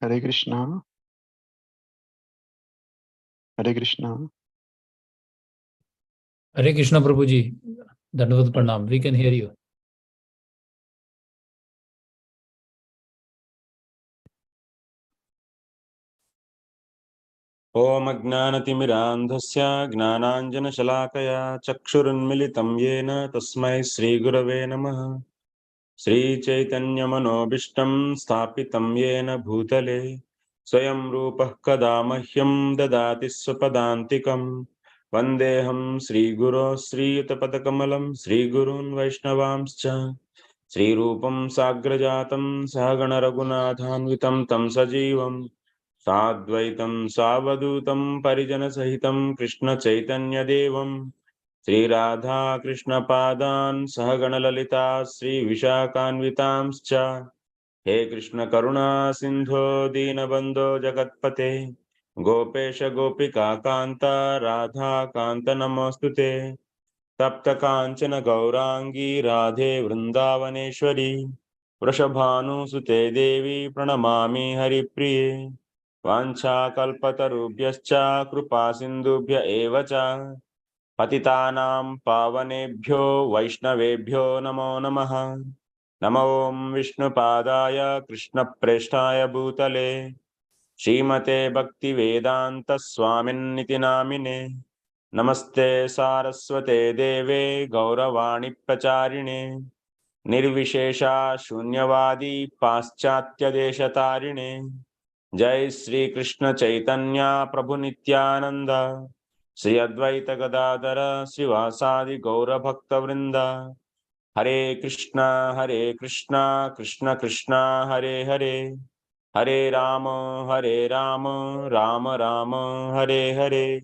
Hare Krishna. Hare Krishna. Hare Krishna Prabhuji. Dandavat Pranam. We can hear you. Om Ajnanatimirandhasya Gnananjanashalakaya Chakshurunmilitam Yena Tasmai Sri Gurave Namaha. Sri Chaitanya Manobishtam Sthapitam Yena Bhutale Swayam Rupah Kada Mahyam Dadati Swapadantikam Vandeham Sri Guru Sri Yutapadakamalam Sri Gurun Vaishnavamscha Sri Rupam Sagrajatam Sahagana Raghunathanvitam Tam Sajivam Sadvaitam Savadutam Parijana Sahitam Krishna Chaitanya Devam Sri Radha Krishna Padan Sahagana Lalita Sri Vishakanvitamscha He Krishna Karuna Sindho Dinabandho Jagatpate Gopesha Gopika Kanta Radha Kanta Namostute Tapta Kanchana Gaurangi Radhe Vrindavaneshwari Vrashabhanu Sute Devi Pranamami Haripriye Vanchakalpatarubhyascha Krupa Sindhubhya Evacha Patitanam Pavanebhyo Vaishnavebhyo Namo Namaha Namo Om Vishnu Padaya Krishna Preshtaya Bhutale Srimate Bhakti Vedanta Swamin Niti Namine Namaste Saraswate Deve Gauravani Pracharine Nirvishesha Shunyavadi Paschatya Deshatarine Jai Sri Krishna Chaitanya Prabhu Nityananda Sri Advaita Gadadara Srivasadi Gaura Bhakta Vrinda Hare Krishna Krishna Krishna Hare Hare Hare Rama Rama Rama Hare Hare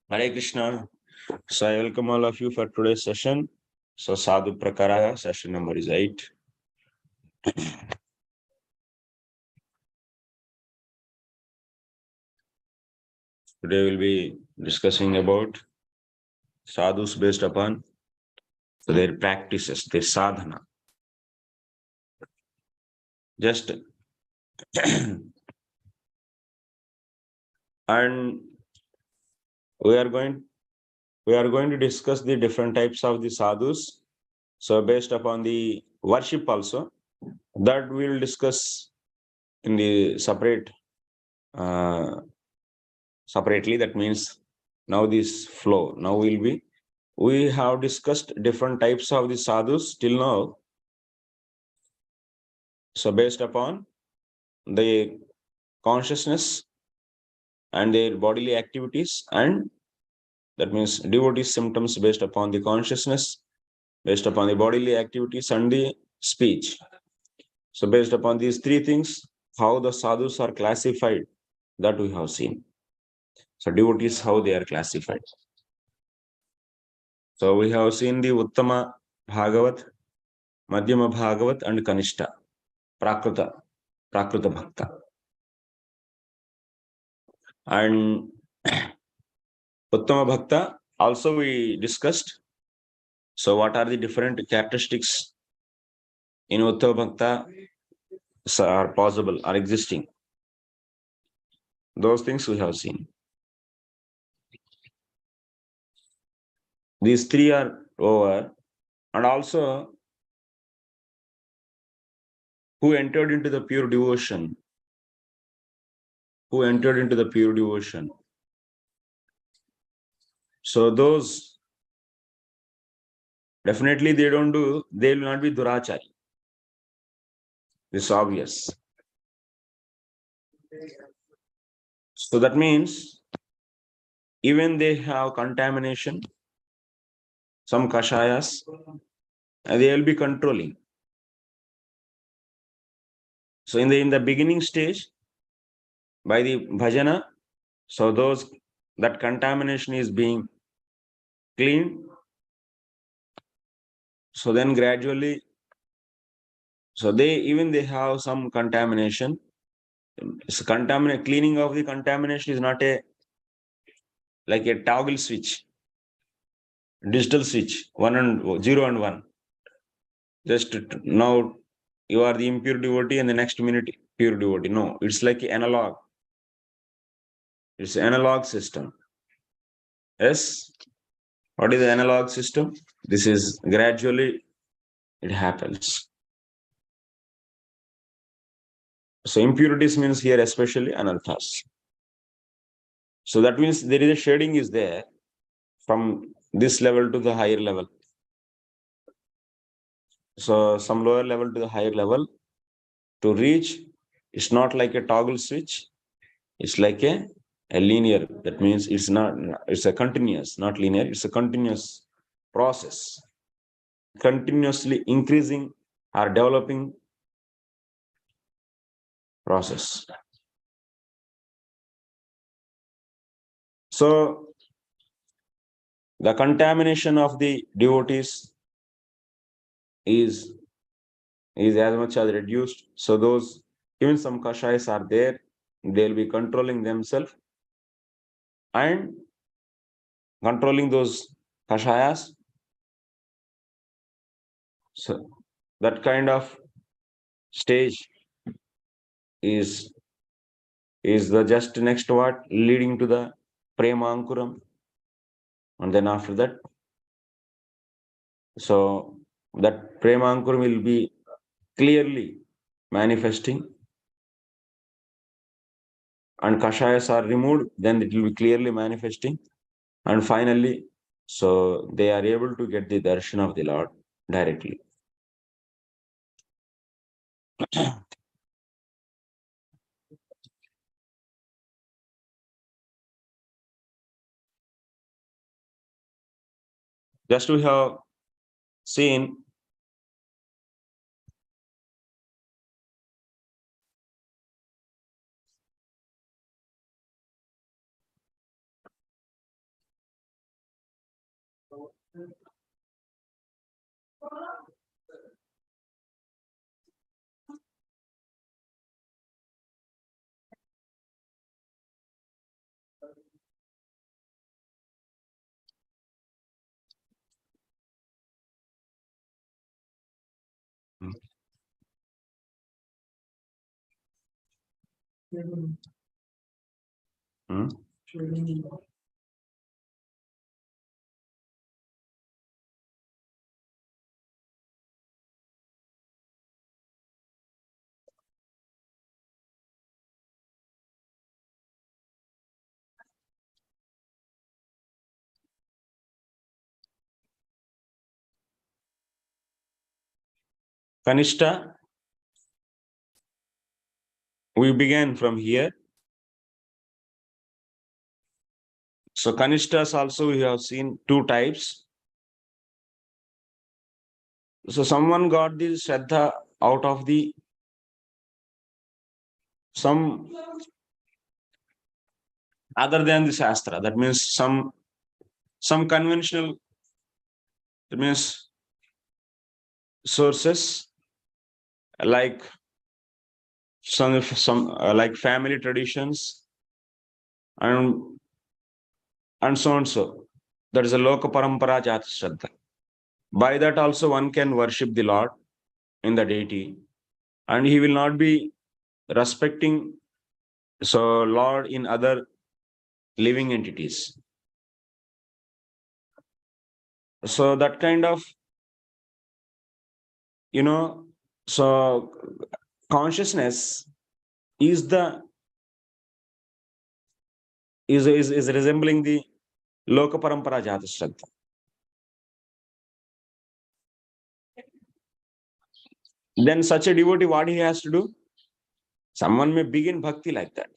Hare Krishna. So I welcome all of you for today's session. So Sādhu Prakārāḥ, session number is 8. Today we'll be discussing about sadhus based upon their practices, their sadhana. Just and we are going to discuss the different types of the sadhus. So based upon the worship also, that we will discuss in the separately. That means now this flow. Now we have discussed different types of the sadhus till now. So based upon the consciousness and their bodily activities, and that means devotee symptoms based upon the consciousness, based upon the bodily activities and the speech. So based upon these three things, how the sadhus are classified, that we have seen. So devotees, how they are classified. So we have seen the Uttama Bhagavat, Madhyama Bhagavat and Kanishta, Prakrita Bhakta. And Uttama Bhakta also we discussed. So what are the different characteristics in Uttama Bhakta are possible, are existing? Those things we have seen. These three are over. And also, who entered into the pure devotion? Who entered into the pure devotion? So those, definitely they will not be durachari. This is obvious. So that means even they have contamination, some kashayas, and they will be controlling. So in the beginning stage, by the bhajana, so that contamination is being cleaned. So then gradually, so they have some contamination. So cleaning of the contamination is not like a toggle switch, digital switch, 0 and 1. Just now you are the impure devotee and the next minute pure devotee. No, it's like analog. It's analog system. Yes. What is the analog system? This is gradually it happens. So impurities means here especially anarthas. So that means there is a shading is there from this level to the higher level. So some lower level to the higher level to reach, it's not like a toggle switch. It's like a linear. That means it's a continuous, not linear. It's a continuous process, continuously increasing or developing process. So the contamination of the devotees is as much as reduced. So those, even some kashayas are there, they'll be controlling themselves and controlling those kashayas. So that kind of stage is the just next what leading to the prema ankuram, and then after that, so that prema ankuram will be clearly manifesting, and kashayas are removed, then it will be clearly manifesting, and finally, so they are able to get the darshan of the Lord directly. Just we have seen Kanishta, we began from here. So Kanishtas also we have seen two types. So someone got this Shraddha out of the some other than the Shastra. That means some conventional, that means sources like some like family traditions and so on. So that is a loka parampara jata Shraddha. By that also one can worship the Lord in the deity, and he will not be respecting so Lord in other living entities. So that kind of, so consciousness is resembling the loka parampara jata Shraddha. Then such a devotee, what he has to do? Someone may begin bhakti like that.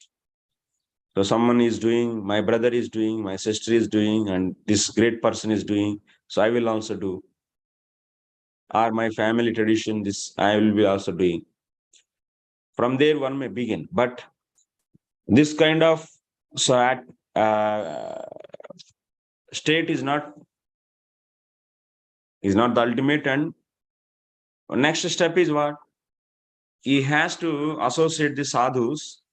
So someone is doing, my brother is doing, my sister is doing, and this great person is doing, so I will also do. Or my family tradition, this I will be also doing. From there one may begin, but this kind of state is not the ultimate. And next step is what? He has to associate the sadhus.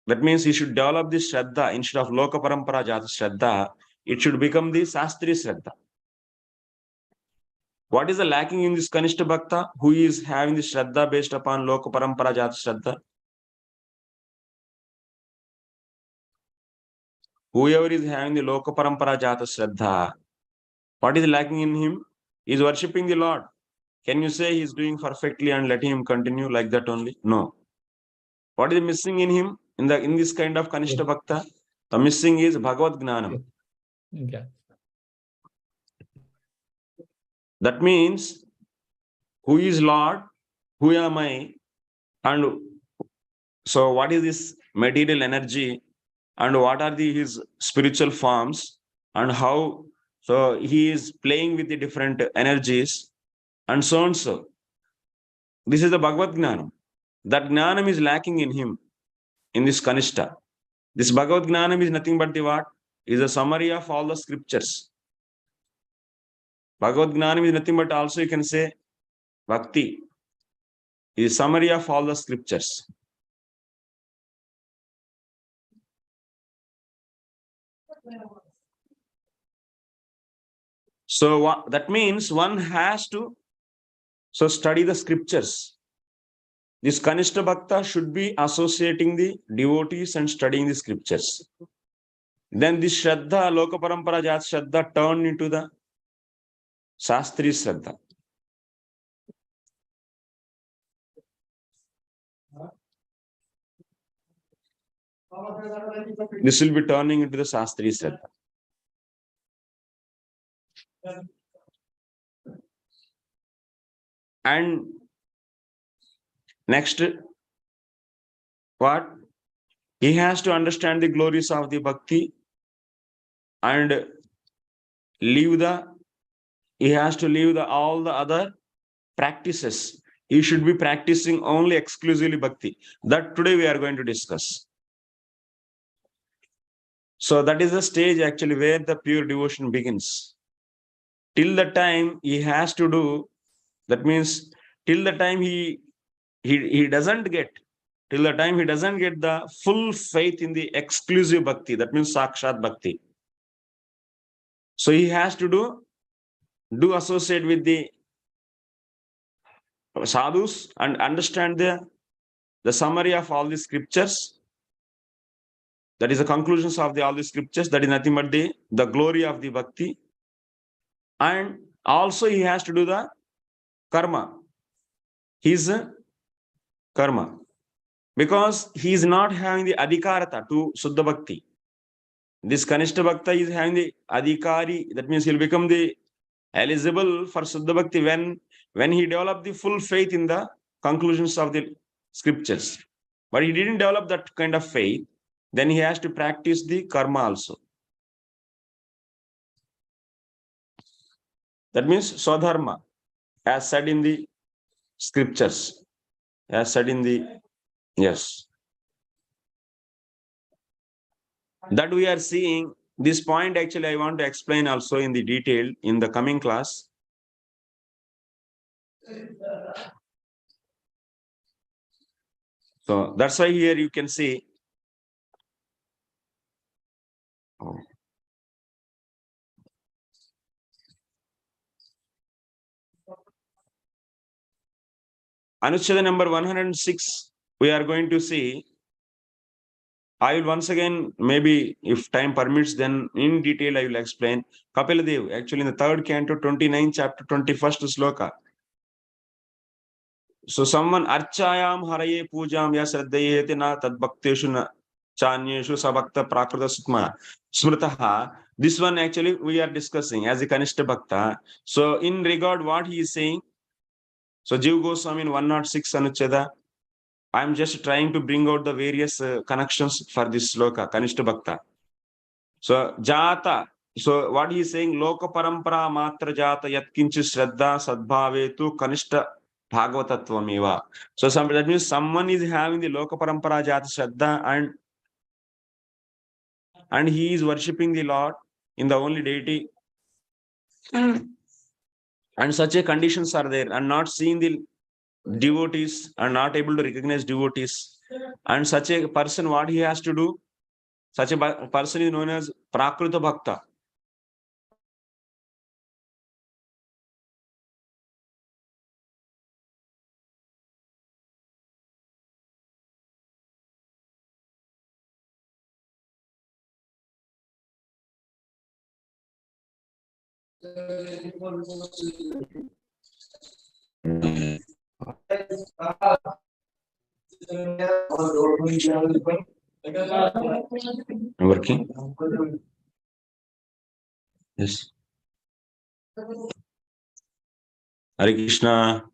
That means he should develop this Shraddha instead of loka parampara jata Shraddha. It should become the Shastri Shraddha. What is the lacking in this Kanishta Bhakta who is having the Shraddha based upon Loka Parampara Jata Shraddha? Whoever is having the Loka Parampara Jata Shraddha, what is lacking in him? He is worshipping the Lord. Can you say he is doing perfectly and let him continue like that only? No. What is missing in him in this kind of Kanishta Bhakta? The missing is Bhagavad Gnanam. Okay. That means, who is Lord? Who am I? And so what is this material energy? And what are his spiritual forms? And how? So he is playing with the different energies and so on. So this is the Bhagavad Gnanam. That Gnanam is lacking in him, in this Kanishta. This Bhagavad Gnanam is nothing but the what? Is a summary of all the scriptures. Bhagavad Gnanam is nothing but also you can say Bhakti. Is a summary of all the scriptures. So that means one has to study the scriptures. This Kanishta Bhakta should be associating the devotees and studying the scriptures. Then this Shraddha, Loka Parampara Jat Shraddha turned into the Shastri Shraddha. This will be turning into the Shastri Shraddha. And next, what? He has to understand the glories of the Bhakti and he has to leave all the other practices. He should be practicing only exclusively Bhakti. That today we are going to discuss. So that is the stage actually where the pure devotion begins. Till the time he has to do, that means till the time he doesn't get, till the time he doesn't get the full faith in the exclusive Bhakti, that means Sakshat Bhakti. So he has to do associate with the sadhus and understand the summary of all the scriptures. That is the conclusions of all the scriptures. That is nothing but the glory of the Bhakti. And also he has to do the karma. His karma. Because he is not having the adhikarata to Suddha Bhakti. This Kanishta Bhakta is having the adhikari. That means he will become the eligible for Suddha Bhakti when he developed the full faith in the conclusions of the scriptures. But he didn't develop that kind of faith. Then he has to practice the karma also. That means Swadharma, as said in the scriptures. As said in the, yes. That we are seeing. This point actually I want to explain also in the detail in the coming class. So that's why here you can see. Anucheda number 106, we are going to see. I will once again, maybe if time permits, then in detail I will explain. Kapila Dev, actually in the 3rd canto, 29th chapter, 21st sloka. So someone archayam haraye pujam ya sraddhayete na tadbhakteshu na chanyeshu sabhakta prakrita sutma smritaha. This one actually we are discussing as a Kanishta Bhakta. So in regard what he is saying, so Jiva Goswami in 106 Anucheda, I am just trying to bring out the various connections for this sloka, Kanishta Bhakta. So Jata, so what he is saying, Loka Parampara Matra Jata Yatkinchi Shraddha Sadbhavetu Kanishta Bhagavatatvam. So that means someone is having the Loka Parampara Jata Shraddha and he is worshipping the Lord in the only deity. And such a conditions are there and not seeing the devotees and not able to recognize devotees. And such a person, what he has to do? Such a person is known as Prakrita Bhakta. Working? Yes. Hare Krishna.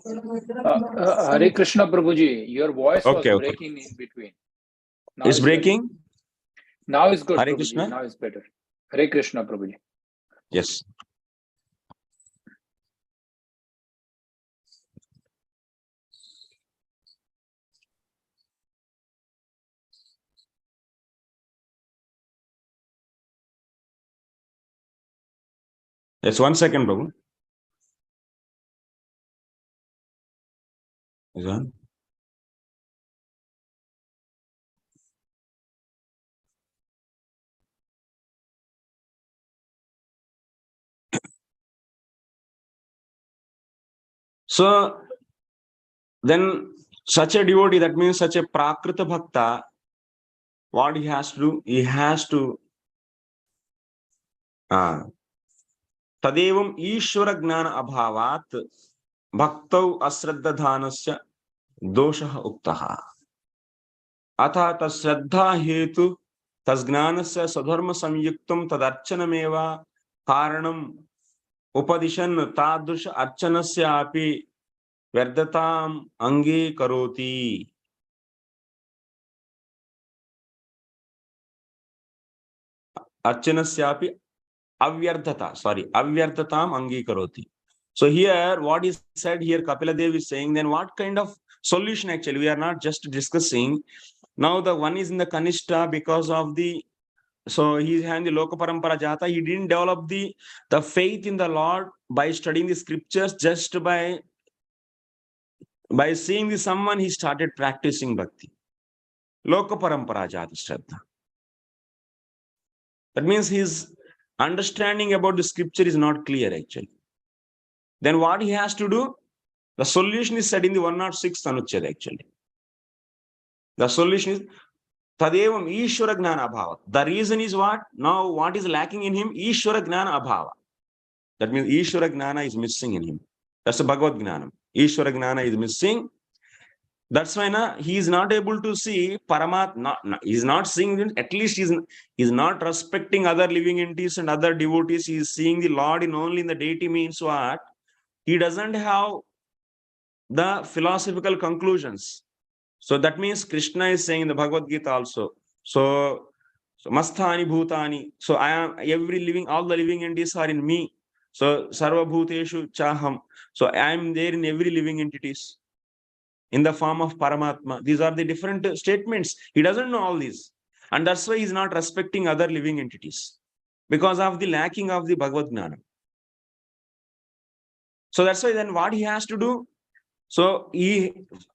Hare Krishna Prabhuji, your voice was Okay. breaking in between. Now It's breaking? Now is good, Hare Prabhuji. Krishna? Now is better. Hare Krishna Prabhuji. Yes. Yes, 1 second, Prabhu. Is on? So then such a devotee, that means such a Prakrita Bhakta, what he has to do? He has to Tadevam Ishvara Gnana Abhavat Bhaktau Asraddhadhanasya Doshaha Uktaha. Atha tasraddha hetu tasgnanasya sadharma samyuktam tadarchanameva karanam upadishan tadrush archanasya api vyardatam ange karoti. Archanasya api avyardatam ange karoti. So here, what is said here, Kapila Dev is saying, then what kind of solution actually? We are not just discussing. Now the one is in the Kanishta because of the, so he had the Loka Parampara Jata. He didn't develop the faith in the Lord by studying the scriptures, just by seeing the someone, he started practicing bhakti. Loka Parampara Jata Shraddha. That means his understanding about the scripture is not clear actually. Then what he has to do? The solution is said in the 106th Anuchcheda actually. The solution is Tadevam Ishvara Gnana Abhava. The reason is what? Now what is lacking in him? Ishvara Gnana Abhava. That means Ishvara Gnana is missing in him. That's the Bhagavad Gnanam. Ishvara Gnana is missing. That's why he is not able to see Paramatma. He is not seeing, at least he is not respecting other living entities and other devotees. He is seeing the Lord only in the deity, means what? He doesn't have the philosophical conclusions. So that means Krishna is saying in the Bhagavad Gita also. So Masthani Bhutani. So I am every living, all the living entities are in me. So Sarva Bhuteshu Chaham. So I am there in every living entities in the form of Paramatma. These are the different statements. He doesn't know all these. And that's why he is not respecting other living entities because of the lacking of the Bhagavad Gnana. So that's why then what he has to do? So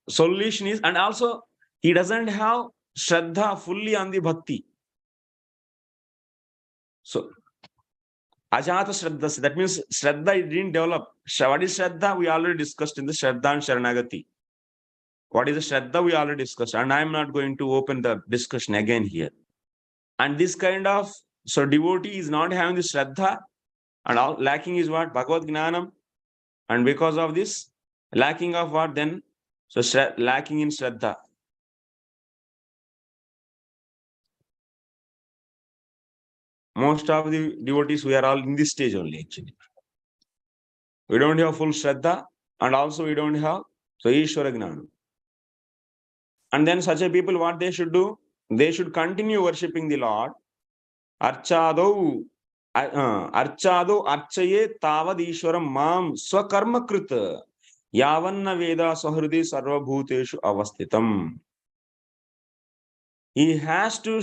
solution is, and also he doesn't have Shraddha fully on the bhakti. So Ajata Shraddha, that means Shraddha he didn't develop. What is Shraddha? We already discussed in the Shraddha and Sharanagati. What is the Shraddha? We already discussed. And I'm not going to open the discussion again here. And this kind of, so devotee is not having the Shraddha, and all lacking is what? Bhagavad Gnanam. And because of this, lacking of what then? So lacking in Shraddha. Most of the devotees, we are all in this stage only actually. We don't have full Shraddha, and also we don't have so Ishvara Gnana. And then such a people, what they should do? They should continue worshipping the Lord. Archado archaye tavad Ishwaram mam swakarma krita yavanna veda sahrudi sarva bhuteshu avastitam. He has to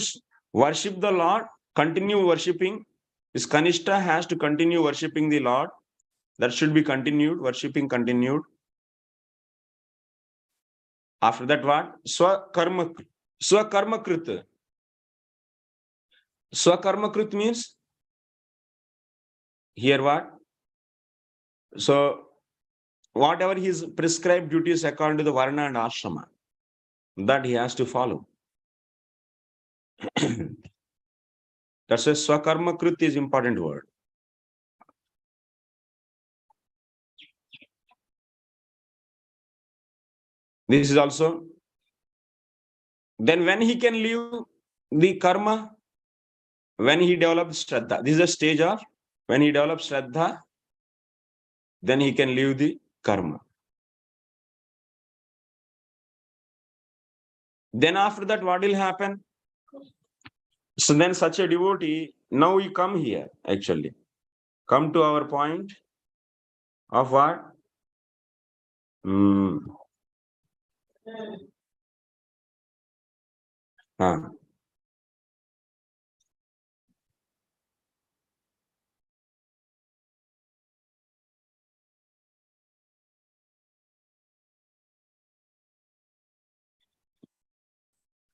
worship the Lord, continue worshipping. His Kanishta has to continue worshipping the Lord. That should be continued, worshipping continued. After that, what? Swakarma krita. Swakarma krita means here what? So whatever his prescribed duties according to the Varna and Ashrama, that he has to follow. That's why Swakarma Krit is important word. This is also. Then when he can leave the karma, when he develops Shraddha. This is a stage of when he develops Shraddha, then he can leave the karma. Then after that, what will happen? So then such a devotee, now we come here, actually. Come to our point of what?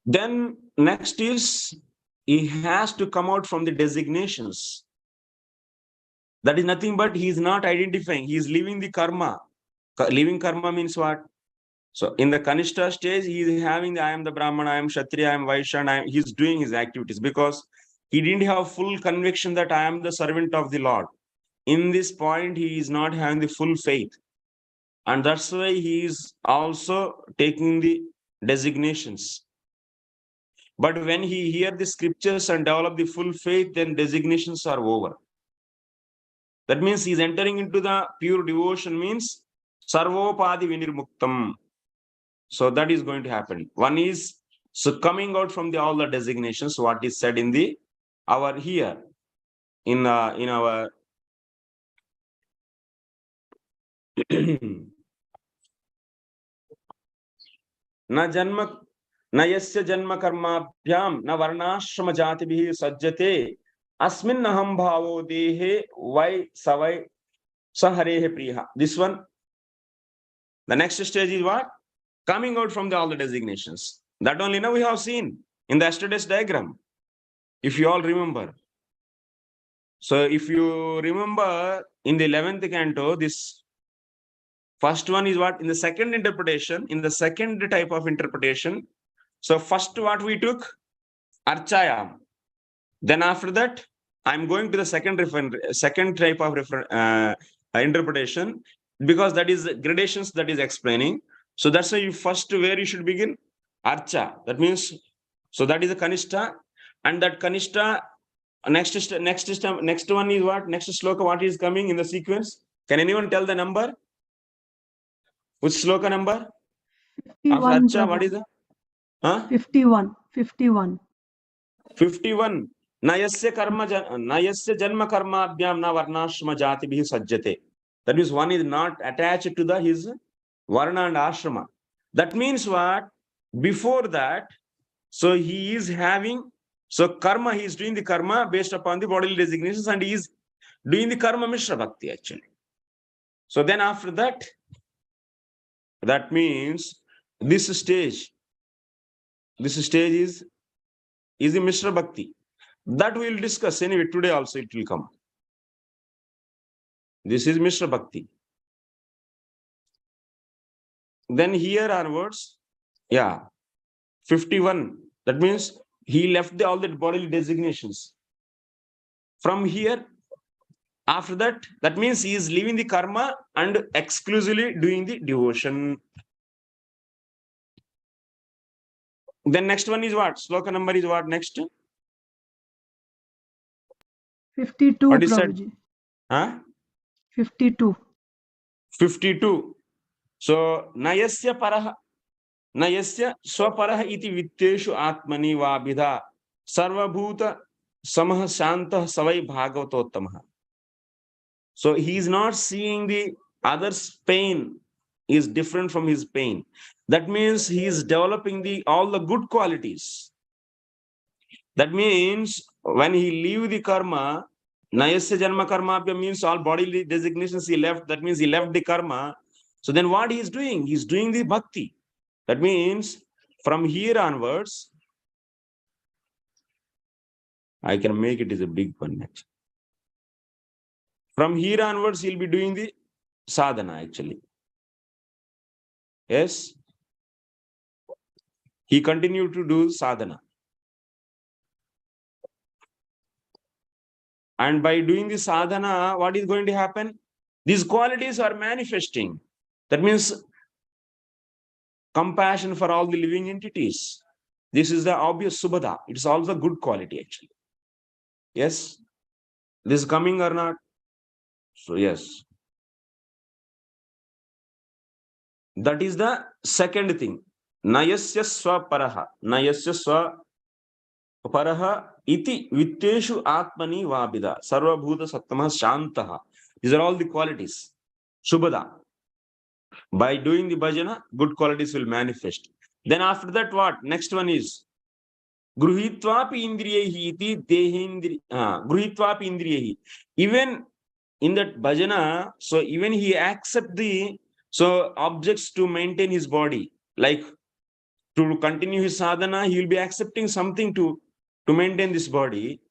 Then next is, he has to come out from the designations. That is nothing but he is not identifying. He is leaving the karma. Leaving karma means what? So in the Kanishta stage, he is having the I am the Brahmana, I am Kshatriya, I am Vaishya, he is doing his activities because he didn't have full conviction that I am the servant of the Lord. In this point, he is not having the full faith. And that's why he is also taking the designations. But when he hears the scriptures and develop the full faith, then designations are over. That means he is entering into the pure devotion, means Sarvopadi Vinirmuktam. So that is going to happen. One is so coming out from all the designations, what is said in the our here in our na yasya janma karmabhyam na varnashrama jatibhi sajjate asmin aham bhavo dehe vai savai saharehe priya. This one. The next stage is what? Coming out from all the designations. That only now we have seen in the yesterday's diagram, if you all remember. So if you remember in the 11th canto, this first one is what? In the second interpretation, in the second type of interpretation. So first what we took? Archayam. Then after that, I'm going to the second type of interpretation, because that is gradations that is explaining. So that's why you first where you should begin? Archa. That means, so that is the Kanishta, and that Kanishta, next one is what? Next sloka, what is coming in the sequence? Can anyone tell the number? Which sloka number? 51, Archa, what is the? 51. 51. 51. Nayasya janma karma abhyam na varnashrama jati bhi sajjate. That means one is not attached to his varna and ashrama. That means what? Before that, so he is having, so karma, he is doing the karma based upon the bodily designations, and he is doing the karma mishra bhakti actually. So then after that, that means this stage is the mishra bhakti. That we will discuss anyway today also, it will come. This is mishra bhakti. Then here onwards, 51. That means he left all the bodily designations. From here, after that, that means he is leaving the karma and exclusively doing the devotion. Then next one is what? Sloka number is what next? 52, what is said? Prabhuji. 52. So, Nayasya swaparah iti vitteshu atmani vabhidha sarvabhuta samah shantah savai bhagavatottamaha. So, he is not seeing the other's pain is different from his pain. That means he is developing all the good qualities. That means when he leave the karma, Nayasya janma karmabhya means all bodily designations he left. That means he left the karma. So then what he is doing? He is doing the bhakti. That means from here onwards, I can make it as a big one actually. From here onwards, he'll be doing the sadhana actually. Yes. He continued to do sadhana. And by doing the sadhana, what is going to happen? These qualities are manifesting. That means compassion for all the living entities. This is the obvious subhada. It's also good quality actually. Yes? This is coming or not? So yes. That is the second thing. Nayasya swa paraha. Nayasya swa paraha iti vitteshu atmani vabida. Sarva bhuta sattama shantaha. These are all the qualities. Subhada. By doing the bhajana, good qualities will manifest. Then after that, what? Next one is Gruhitvapi indriyehi iti dehendri. Gruhitvapi indriyehi. Even in that bhajana, so even he accept the objects to maintain his body. Like to continue his sadhana, he will be accepting something to maintain this body.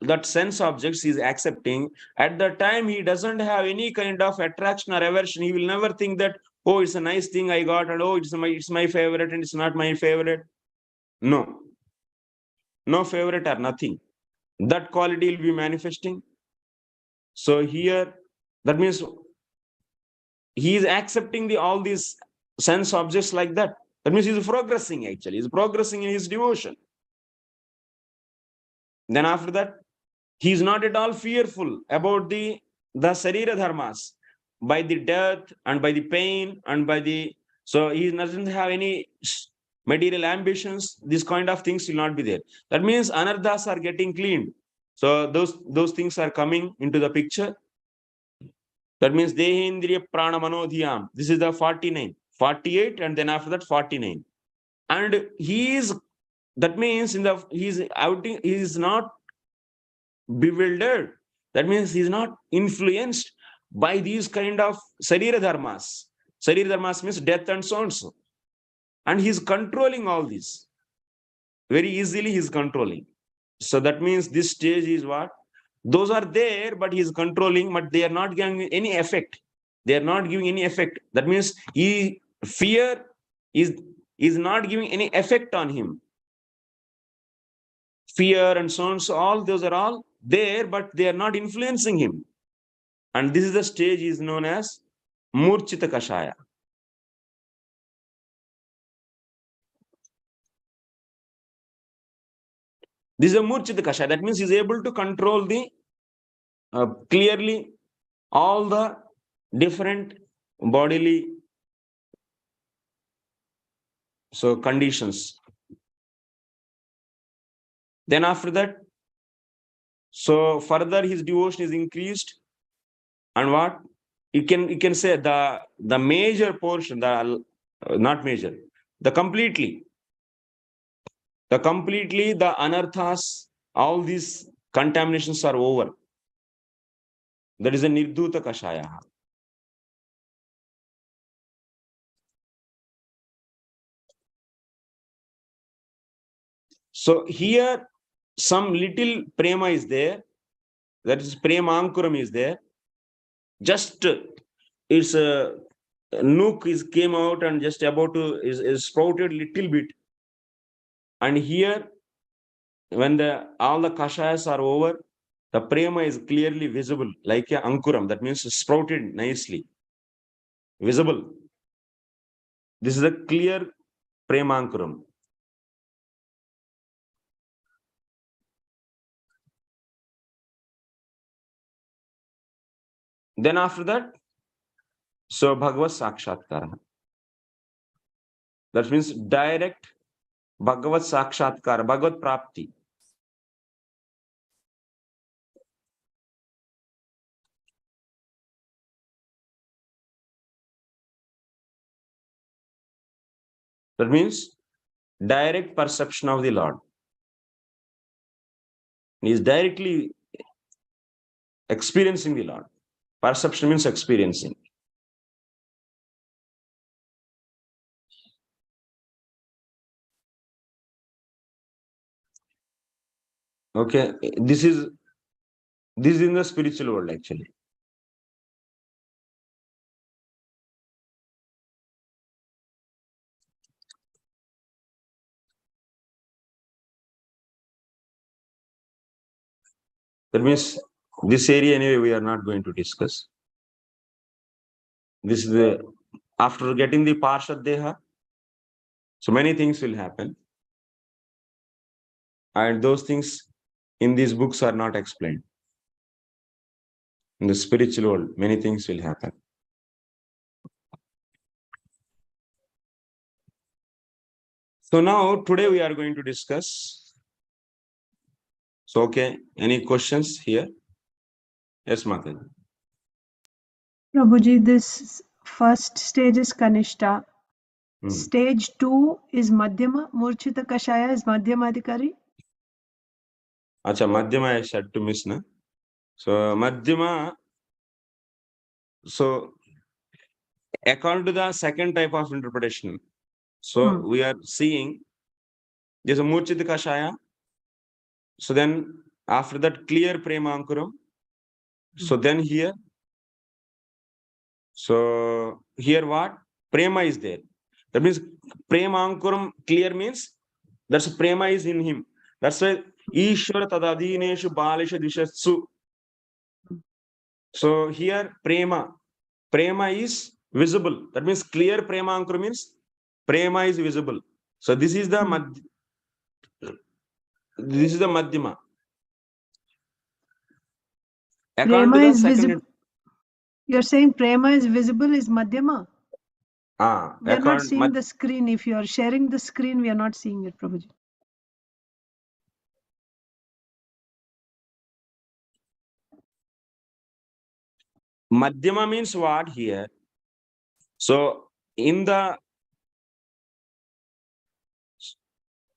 That sense objects he is accepting. At the time, he doesn't have any kind of attraction or aversion. He will never think that, oh, it's a nice thing I got, and oh, it's my favorite and it's not my favorite. No. No favorite or nothing. That quality will be manifesting. So here, that means he is accepting all these sense objects like that. That means he is progressing actually. He is progressing in his devotion. Then after that, he is not at all fearful about the sarira dharmas, by the death and by the pain and by the, so he doesn't have any material ambitions. These kind of things will not be there. That means anarthas are getting cleaned. So those things are coming into the picture. That means dehendriya prana manodhyam. This is the 49, 48, and then after that 49. And he is, that means he is not bewildered. That means he is not influenced by these kind of sarira dharmas. Sarira dharmas means death and so on so. And he is controlling all this. Very easily he is controlling. So that means this stage is what? Those are there, but he is controlling, but they are not giving any effect. They are not giving any effect. That means fear is not giving any effect on him. Fear and so on, so all those are all there, but they are not influencing him. And this is the stage is known as Murchita Kashaya. This is a Murchita Kashaya. That means he is able to control the clearly all the different bodily conditions. Then after that, so further his devotion is increased, and what you can say the major portion, the not major, the completely the anarthas, all these contaminations are over. That is a Nirdhuta Kashaya. So here some little prema is there, that is premankuram is there. Just its nook came out and just about to is sprouted little bit. And here, when all the kashayas are over, the prema is clearly visible, like a ankuram. That means sprouted nicely, visible. This is a clear premankuram. Then after that, so Bhagavad Sakshatkara. That means direct Bhagavad Sakshatkara, Bhagavad Prapti. That means direct perception of the Lord. He is directly experiencing the Lord. Perception means experiencing. Okay, this is in the spiritual world actually. That means this area anyway we are not going to discuss. This is the after getting the Parshad Deha, so many things will happen. And those things in these books are not explained. In the spiritual world, many things will happen. So now, today we are going to discuss. So, okay, any questions here? Yes, Mataji. Prabhuji, this first stage is Kanishta. Hmm. Stage 2 is Madhyama. Murchita Kashaya is Madhyama Adhikari. Acha, Madhyama I said to miss, na? So, Madhyama, so, according to the second type of interpretation, so we are seeing there's a Murchita Kashaya. So then, after that, clear Prema Ankuram. So then here, so here what? Prema is there. That means Prema Ankuram clear means that's Prema is in him. That's why Ishvara Tadadineshu Balisha Dishatsu. So here Prema is visible. That means clear Prema Ankuram means Prema is visible. So this is the Madhyama. Prema is visible. You're saying Prema is visible is Madhyama? We are not seeing the screen. If you are sharing the screen, we are not seeing it, Prabhuji. Madhyama means what here? So in the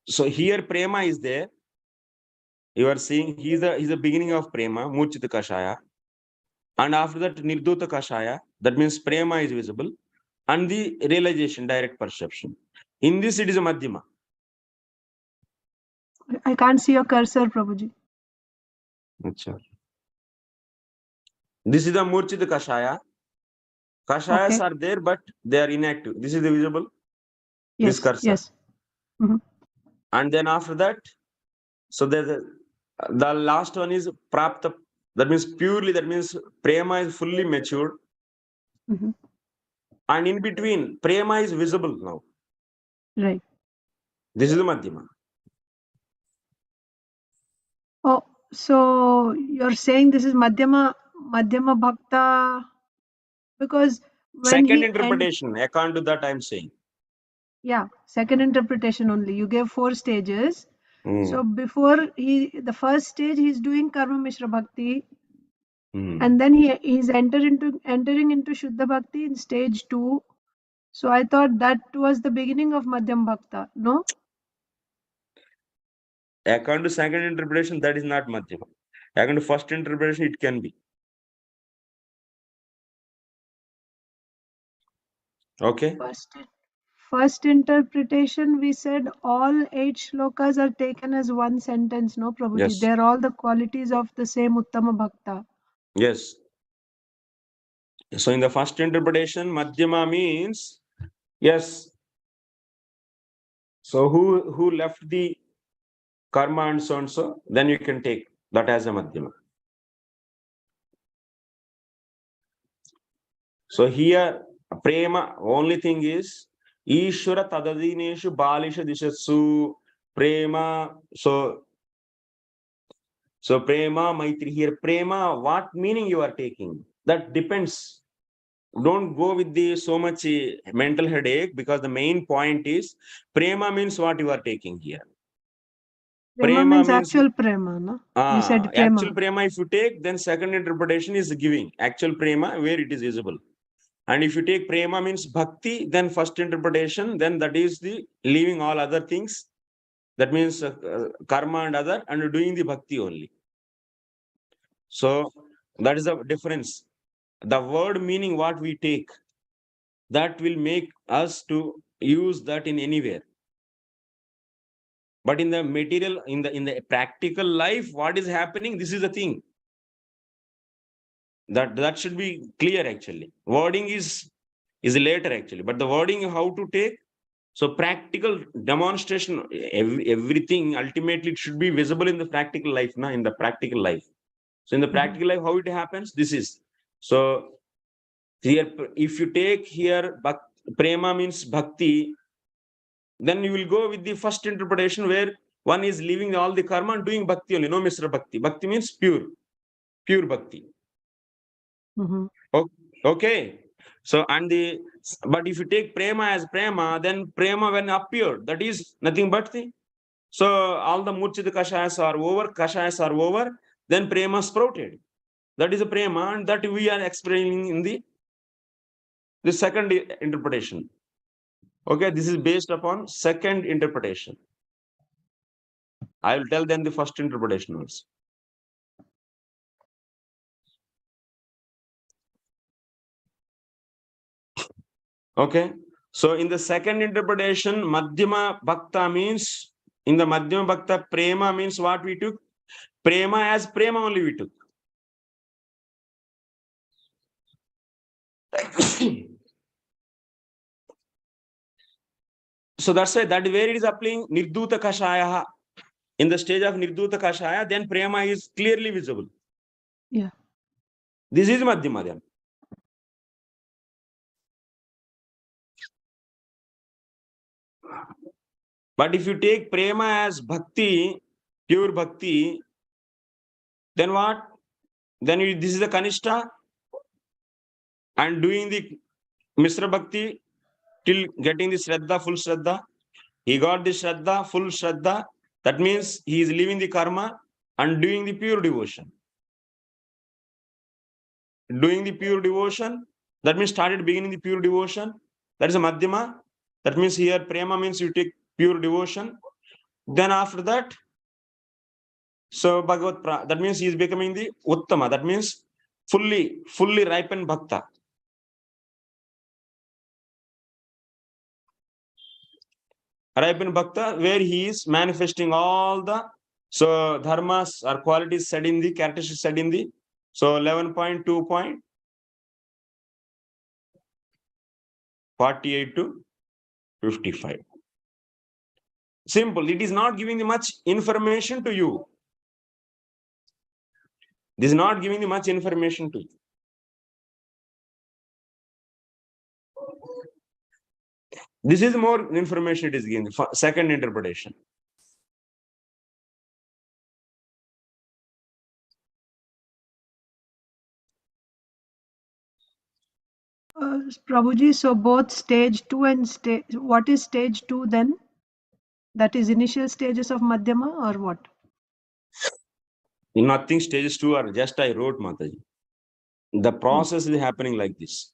here Prema is there. You are seeing he's the beginning of Prema, Murchita Kashaya. And after that, Nirdhuta Kashaya, that means Prema is visible. And the realization, direct perception. In this, it is a Madhyama. I can't see your cursor, Prabhuji. Achha. This is the Murchita Kashaya. Kashayas are there, but they are inactive. This is the visible. Yes, this cursor. Yes. And then after that, so the last one is Prapta. That means purely, that means Prema is fully matured. And in between, Prema is visible now. Right. This is the Madhyama. Oh, so you're saying this is Madhyama Bhakta because when second interpretation, according to that I'm saying. Yeah, second interpretation only. You gave 4 stages. So before the first stage, he's doing Karma Mishra Bhakti. And then he's entering into Shuddha Bhakti in stage 2. So I thought that was the beginning of Madhyam Bhakta, no? According to second interpretation, that is not Madhyama. According to first interpretation, it can be. Okay. First interpretation, we said all 8 shlokas are taken as one sentence, no, Prabhuji? Yes. They're all the qualities of the same Uttama Bhakta. Yes. So in the first interpretation, Madhyama means, yes. So who left the karma and so, then you can take that as a Madhyama. So here, Prema, only thing is, Ishvara Tadadineshu Balisha Dishatsu Prema. So Prema, Maitri here. Prema, what meaning you are taking? That depends. Don't go with the so much mental headache, because the main point is Prema means what you are taking here. Prema means actual Prema, no? You said Prema. Actual Prema, if you take, then second interpretation is giving actual Prema where it is visible. And if you take Prema means Bhakti, then first interpretation, then that is the leaving all other things. That means karma and other, and doing the Bhakti only. So that is the difference. The word meaning what we take, that will make us to use that in anywhere. But in the material, in the practical life, what is happening? This is the thing. That should be clear actually. Wording is later actually, but the wording how to take. So practical demonstration, everything ultimately it should be visible in the practical life, in the practical life. So in the practical life, how it happens? This is. So here, if you take here, prema means bhakti, then you will go with the first interpretation where one is leaving all the karma and doing bhakti only, no Mr. Bhakti. Bhakti means pure bhakti. Okay. So, but if you take prema as prema, then prema when appeared, that is nothing but the, so all the murchita kashayas are over, then prema sprouted. That is a prema, and that we are explaining in the second interpretation. Okay, this is based upon second interpretation. I will tell them the first interpretation also. Okay, so in the second interpretation, Madhyama Bhakta means, in the Madhyama Bhakta, prema means what we took? Prema as prema only we took. So that's why that where it is applying Nirduta Kashaya. In the stage of Nirduta Kashaya, then prema is clearly visible. Yeah. This is Madhyama then. But if you take prema as bhakti, pure bhakti, then what? Then this is the Kanishta, and doing the Mishra Bhakti till getting the Shraddha, full Shraddha. He got the Shraddha, full Shraddha. That means he is leaving the karma and doing the pure devotion. Doing the pure devotion, that means started beginning the pure devotion. That is a Madhyama. That means here prema means you take pure devotion. Then after that, so Bhagavat, that means he is becoming the Uttama. That means fully ripened Bhakta. Ripened Bhakta, where he is manifesting all the dharmas or qualities said in the characteristics said in the 11.2.48 to 55. Simple. It is not giving much information to you. This is not giving much information to you. This is more information it is giving, the second interpretation. Prabhuji, so both stage 2 and what is stage 2 then? That is initial stages of Madhyama or what? Nothing, stages 2 are just I wrote, Mataji. The process is happening like this.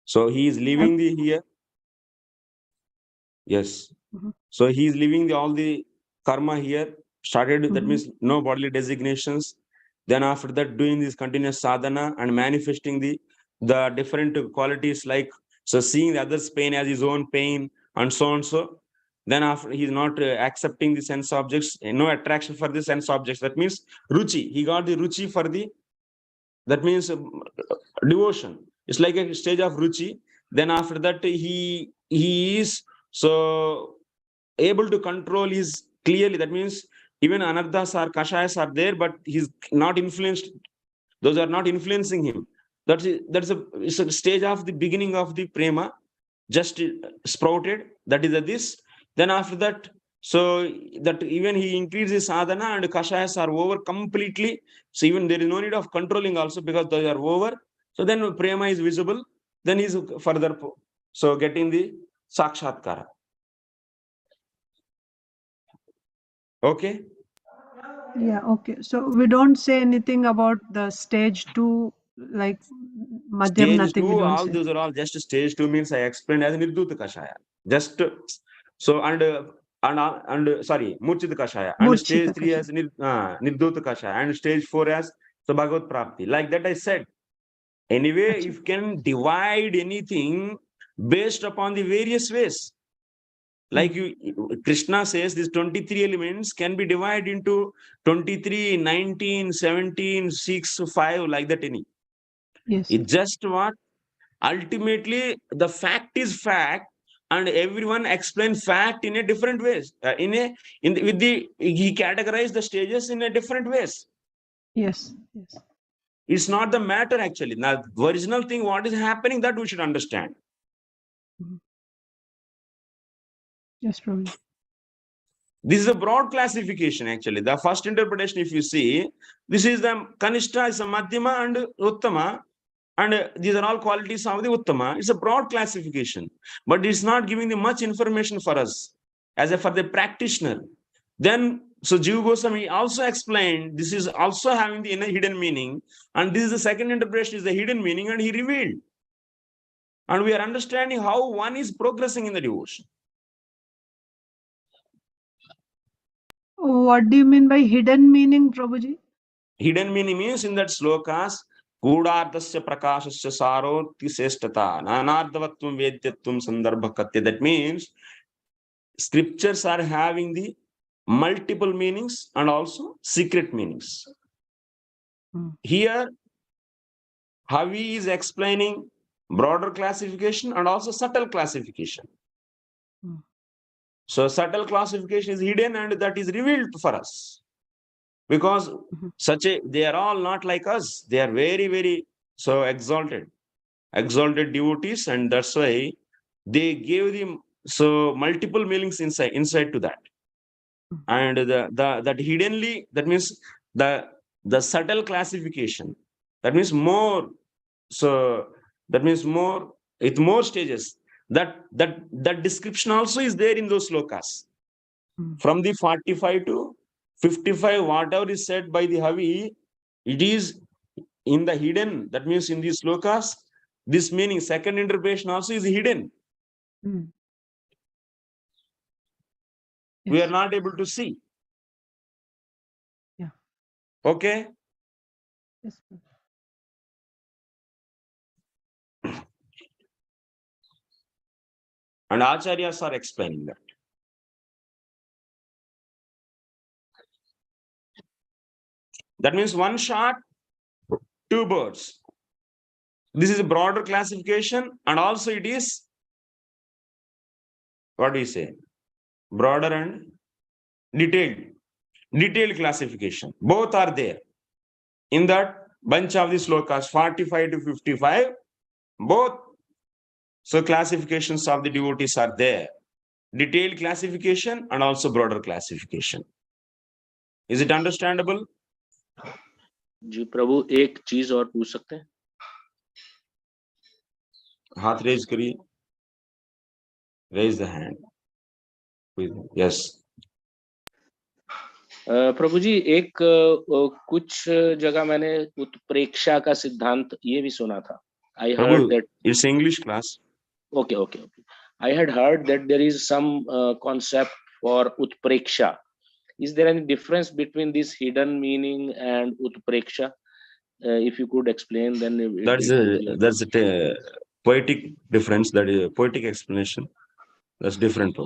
So he is leaving the here. Yes. So he is leaving all the karma here. Started, that means no bodily designations. Then after that, doing this continuous sadhana and manifesting the different qualities, like so seeing the other's pain as his own pain and so on. So then after he is not accepting the sense objects, no attraction for the sense objects. That means ruchi. He got the ruchi for the, that means devotion. It's like a stage of ruchi. Then after that, he is so able to control his clearly. That means even anarthas or kashayas are there, but he's not influenced. Those are not influencing him. That's a stage of the beginning of the prema, just sprouted. That is this. Then after that, so that even he increases sadhana and kashayas are over completely. So even there is no need of controlling also, because they are over. So then prema is visible. Then he's further so getting the sakshatkara. Okay. Yeah, okay. So we don't say anything about the stage 2, like Madhyam, Stage nothing. 2, all those are all just stage 2 means I explained as Nirduta Kashaya. Just so and sorry, Murchita Kashaya. And stage 3 as Nirduta Kashaya. And stage 4 as so Bhagavat Prapti. Like that I said. Anyway, if you can divide anything based upon the various ways. Like Krishna says, these 23 elements can be divided into 23, 19, 17, 6, 5, like that any. Yes. It's just what? Ultimately, the fact is fact, and everyone explains fact in a different ways. He categorized the stages in a different ways. Yes. Yes. It's not the matter actually. Now, the original thing, what is happening, that we should understand. Yes, Prabhuji. This is a broad classification actually. The first interpretation, if you see, this is the Kanishta, is a Madhyama and Uttama, and these are all qualities of the Uttama. It's a broad classification, but it's not giving the much information for us as for the practitioner. Then, so Jiva Goswami also explained this is also having the inner hidden meaning, and this is the second interpretation, is the hidden meaning, and he revealed. And we are understanding how one is progressing in the devotion. What do you mean by hidden meaning, Prabhuji? Hidden meaning means in that slokas, Gudardasya Prakashasya Saroti Seshtata, Nanardhavatvam Vedyatvam Sandarbhakatya. That means scriptures are having the multiple meanings and also secret meanings. Here, Havi is explaining broader classification and also subtle classification. So subtle classification is hidden and that is revealed for us. Because they are all not like us. They are very, very so exalted devotees, and that's why they gave them so multiple meanings inside to that. And that hiddenly, that means the subtle classification, that means more, so that means more, with more stages, that description also is there in those slokas. From the 45 to 55, whatever is said by the Havi, it is in the hidden, that means in these slokas, this meaning, second interpretation also is hidden. Yes. We are not able to see. Yeah. Okay? Yes. And Acharyas are explaining that. That means one shot, two birds. This is a broader classification, and also it is, what do you say? Broader and detailed classification. Both are there. In that bunch of the slokas, 45 to 55, both so classifications of the devotees are there. Detailed classification and also broader classification. Is it understandable? जी प्रभु, एक चीज और पूछ सकते हैं? हाथ raise करिए. Raise the hand. Yes. प्रभु जी, एक कुछ जगह मैंने उत्प्रेक्षा का सिद्धांत ये भी सुना था. I heard that it's English class. Okay. I had heard that there is some concept for utpreksha. Is there any difference between this hidden meaning and utpreksha? If you could explain, then that's a poetic difference. That is a poetic explanation. That's different.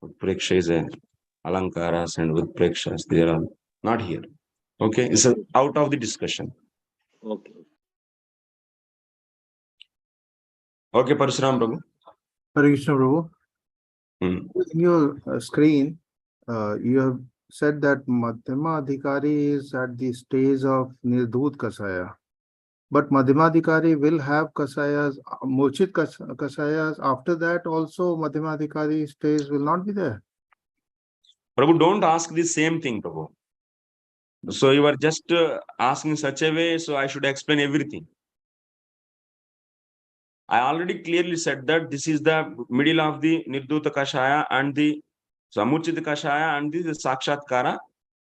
Utpreksha is a alankaras and utprekshas. They are not here. Okay, it's out of the discussion. Okay, Parasuram Prabhu. Hare Krishna Prabhu. In your screen, you have said that Madhyama Adhikari is at the stage of Nirdhut Kasaya. But Madhyama Adhikari will have Kasayas, Murchit Kasayas. After that also Madhyama Adhikari stage will not be there. Prabhu, don't ask the same thing, Prabhu. So you are just asking such a way, so I should explain everything. I already clearly said that this is the middle of the Nirdhuta Kashaya and the Samurchita Kashaya and the Sakshatkara.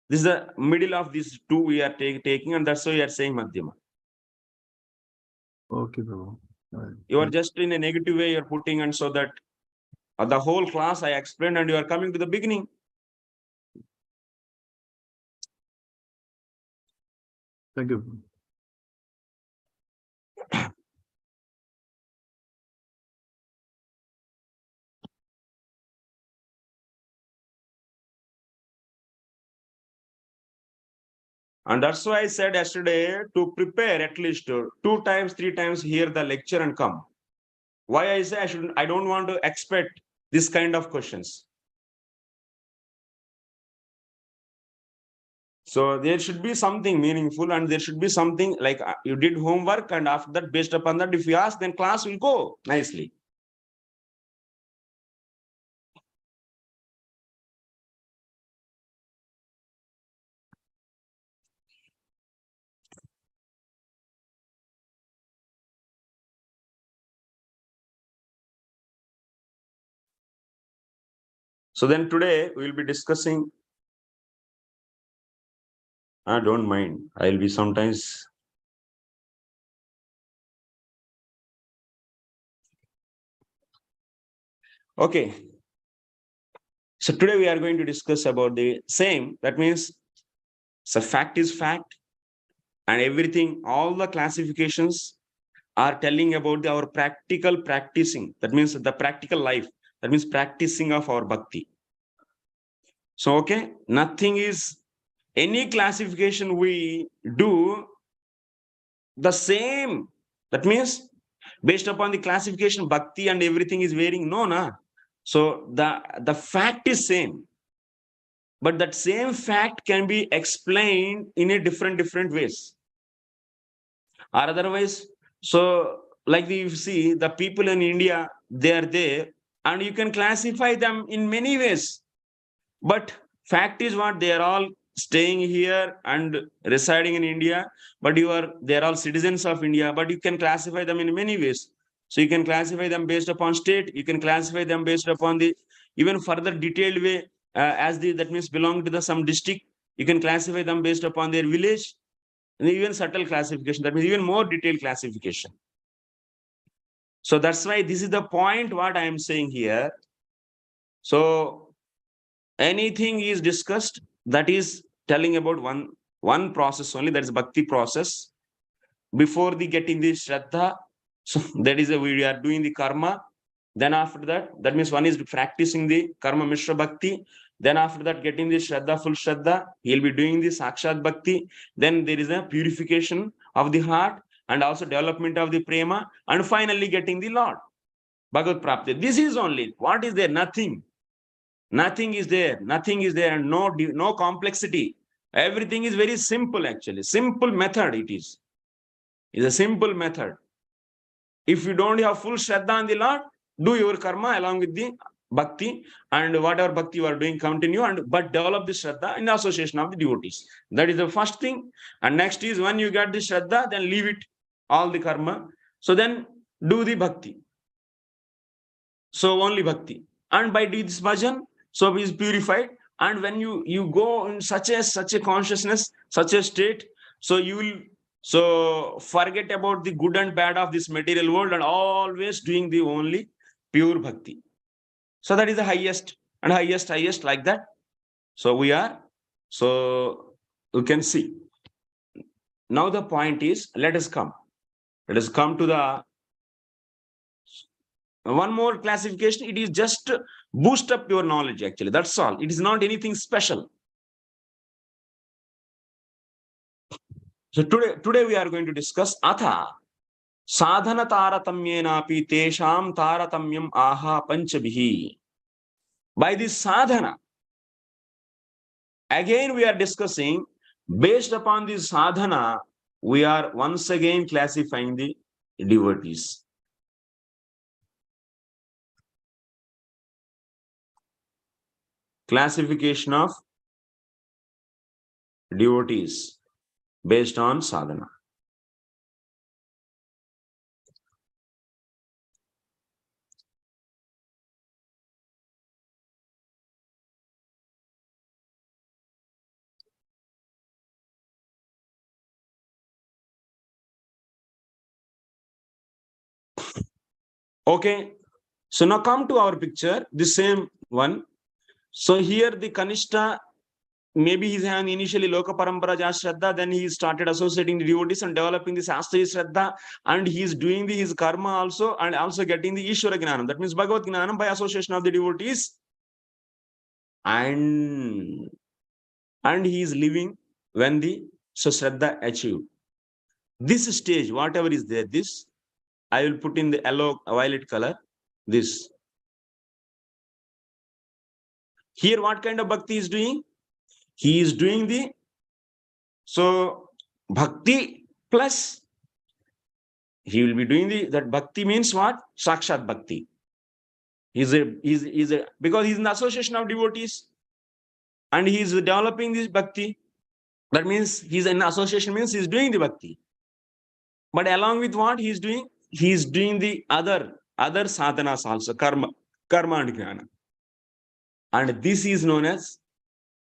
This is the middle of these two we are taking, and that's why we are saying Madhyama. Okay, Prabhu. You are just in a negative way, you are putting, and so that the whole class I explained, and you are coming to the beginning. Thank you. And that's why I said yesterday to prepare at least 2 times, 3 times, hear the lecture and come. Why I say I don't want to expect this kind of questions. So there should be something meaningful, and there should be something like you did homework, and after that, based upon that, if you ask, then class will go nicely. So then today we will be discussing. I don't mind. I'll be sometimes. Okay. So today we are going to discuss about the same. That means, so fact is fact, and everything, all the classifications are telling about our practical practicing. That means the practical life. That means practicing of our bhakti. So, okay, nothing is any classification we do the same. That means based upon the classification, bhakti and everything is varying. No, na. So the fact is same, but that same fact can be explained in a different ways. Or otherwise, so like you see the people in India, they are there, and you can classify them in many ways. But fact is what, they are all staying here and residing in India, but they are all citizens of India, but you can classify them in many ways. So you can classify them based upon state, you can classify them based upon the even further detailed way, that means belong to the some district, you can classify them based upon their village, and even subtle classification, that means even more detailed classification. So that's why this is the point what I am saying here. So anything is discussed that is telling about one process only, that is bhakti process. Before the getting the shraddha, so that is we are doing the karma. Then after that means one is practicing the karma mishra bhakti. Then after that, getting the shraddha, full shraddha, he'll be doing the sakshat bhakti. Then there is a purification of the heart and also development of the prema, and finally getting the Lord, Bhagavad Prapti. This is only what is there, nothing. Nothing is there, and no complexity. Everything is very simple, actually. Simple method it is. It's a simple method. If you don't have full shraddha on the Lord, do your karma along with the bhakti, and whatever bhakti you are doing, continue, but develop the shraddha in the association of the devotees. That is the first thing. And next is, when you get the shraddha, then leave it, all the karma. So then do the bhakti. So only bhakti. And by doing this bhajan, so he is purified. And when you go in such a consciousness, such a state, so you will forget about the good and bad of this material world, and always doing the only pure bhakti. So that is the highest and highest like that. So we can see. Now the point is, let us come to the one more classification. It is just boost up your knowledge, actually. That's all. It is not anything special. So today we are going to discuss atha sadhana taratamyenapi tesham taratamyam aha panchabhihi. By this sadhana, again we are discussing, based upon this sadhana, we are once again classifying the devotees. Classification of devotees based on sadhana. Okay, so now come to our picture, the same one. So here the Kanishta, maybe he's having initially Loka Parampara Shraddha, then he started associating the devotees and developing the Sastri Shraddha, and he's doing his karma also, and also getting the Ishvara Gnanam. That means Bhagavad Gnanam by association of the devotees. And he is living when the Shraddha achieved. This stage, whatever is there, this, I will put in the yellow, violet color, this. Here, what kind of bhakti is doing? He is doing the So bhakti plus he will be doing that bhakti means what? Sakshat bhakti. He's a because he's in the association of devotees and he is developing this bhakti. That means he's in association, means he's doing the bhakti. But along with what he's doing? He's doing the other sadhanas also, karma and jnana. And this is known as,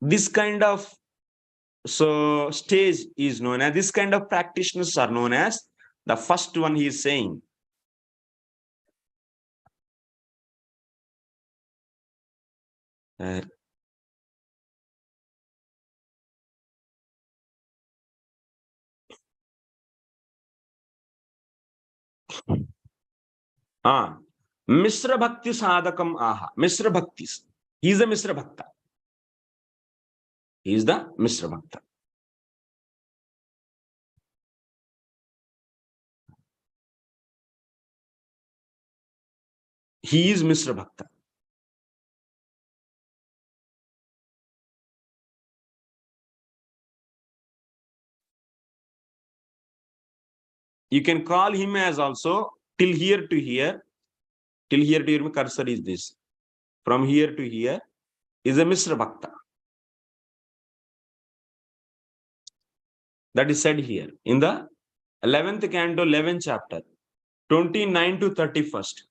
this kind of stage is known as, this kind of practitioners are known as, the first one he is saying. Mishra Bhakti Sadhakam Aha. Mishra Bhaktis. He is a Mishra Bhakta. He is the Mishra Bhakta. He is Mishra Bhakta. You can call him as also till here to here. Till here to here, cursor is this. From here to here is a Mishra Bhakta. That is said here in the 11th canto, 11th chapter, 29 to 31st.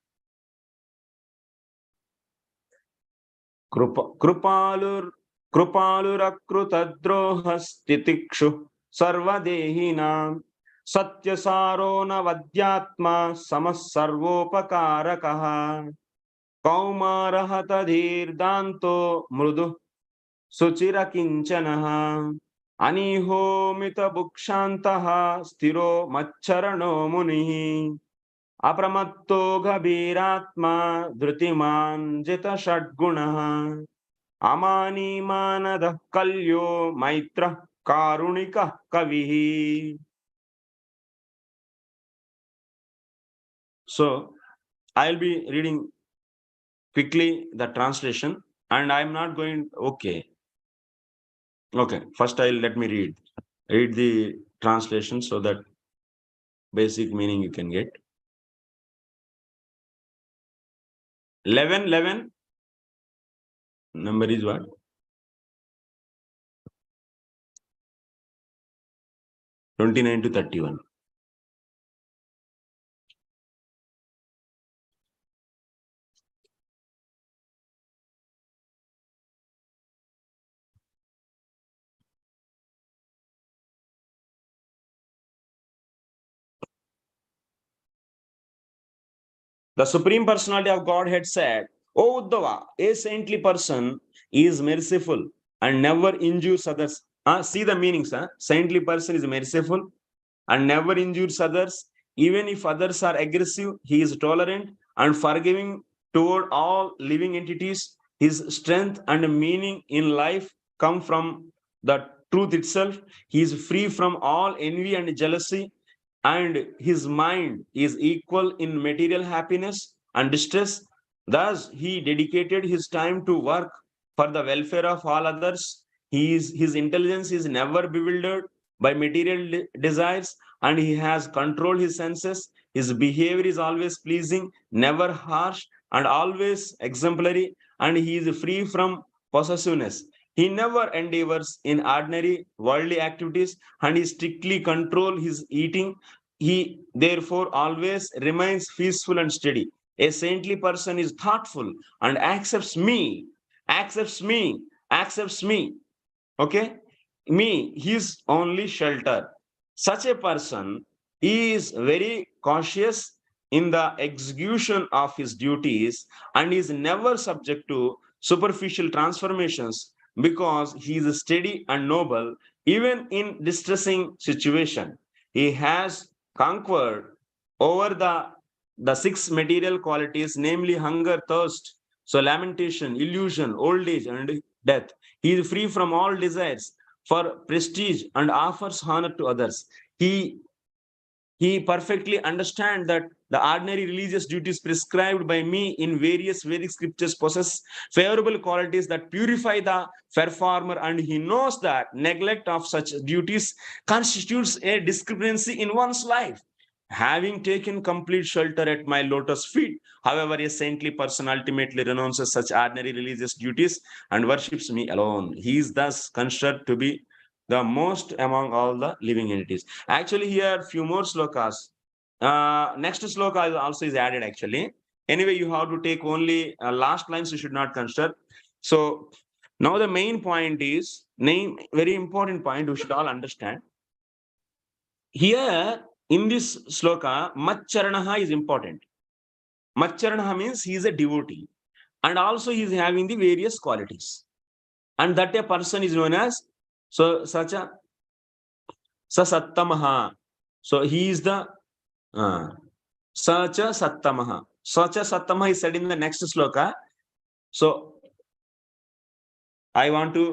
Krupalurakrutadrohastitikshu sarvadehinam satyasaro navadyatma samas sarvopakarakah kaumarahatadirdanto mrudu suchirakinchanaha anihomita bhukshantaha stiro macharano munihi apramatto ghabiratma drutiman jita shadgunaha amani manadah kalyo maitra karunika kavihi. So I'll be reading quickly the translation and I'm not going, okay, first let me read the translation so that basic meaning you can get. 11 number is what? (29 to 31). The Supreme Personality of Godhead said, O Uddhava, a saintly person is merciful and never injures others. See the meanings. Saintly person is merciful and never injures others. Even if others are aggressive, he is tolerant and forgiving toward all living entities. His strength and meaning in life come from the truth itself. He is free from all envy and jealousy, and his mind is equal in material happiness and distress. Thus, he dedicated his time to work for the welfare of all others. His intelligence is never bewildered by material desires, and he has controlled his senses. His behavior is always pleasing, never harsh, and always exemplary, and he is free from possessiveness. He never endeavors in ordinary worldly activities, and he strictly controls his eating. He therefore always remains peaceful and steady. A saintly person is thoughtful and accepts me. Okay? Me, his only shelter. Such a person is very cautious in the execution of his duties and is never subject to superficial transformations because he is steady and noble even in distressing situation. He has conquered over the 6 material qualities, namely hunger, thirst, so lamentation, illusion, old age, and death. He is free from all desires for prestige and offers honor to others. He he perfectly understands that the ordinary religious duties prescribed by me in various Vedic scriptures possess favorable qualities that purify the performer, and he knows that neglect of such duties constitutes a discrepancy in one's life. Having taken complete shelter at my lotus feet, however, a saintly person ultimately renounces such ordinary religious duties and worships me alone. He is thus considered to be the most among all the living entities. Actually, here few more slokas. Next sloka also is added actually. Anyway, you have to take only last lines, you should not consider. So now the main point is, very important point we should all understand. Here in this sloka, Matcharanaha is important. Matcharanaha means he is a devotee, and also he is having the various qualities. And that a person is known as, so such a Sasattamaha. So he is the Sacha Sattamaha. Sacha Sattamaha is said in the next sloka. So I want to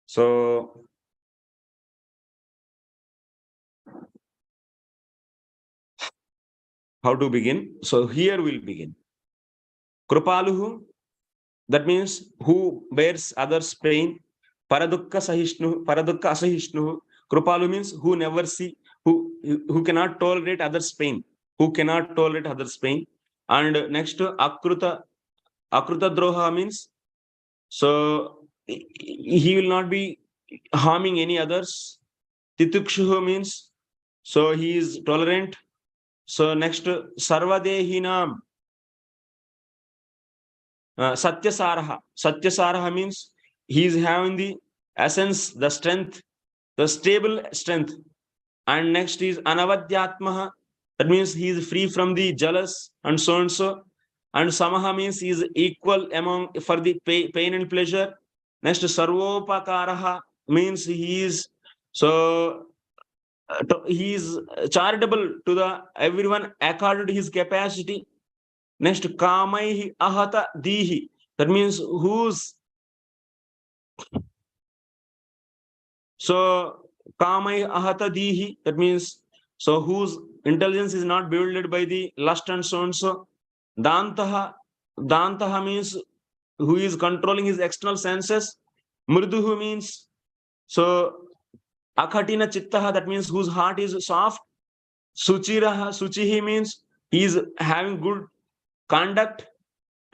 so how to begin? So here we'll begin. Krupaluhu, that means who bears others' pain. Paradukka asahishnu. Krupalu means who never see, who cannot tolerate others' pain. Who cannot tolerate others' pain. And next, Akruta droha means, so he will not be harming any others. Titukshuhu means, so he is tolerant. So next, Sarvadehinam. Satyasaraha. Satyasaraha means he is having the essence, the strength, the stable strength. And next is Anavadyatmaha. That means he is free from the jealous and so and so. And Samaha means he is equal among for the pain and pleasure. Next, Sarvopakaraha means he is he is charitable to the everyone according to his capacity. Next, Kamaihi Ahata Dihi. That means whose Kamai Ahata Dihi. That means so whose intelligence is not bewildered by the lust and so and so. Dantaha means who is controlling his external senses. Murduhu means so Akhatina Chittaha, that means whose heart is soft. Suchihi means he is having good conduct.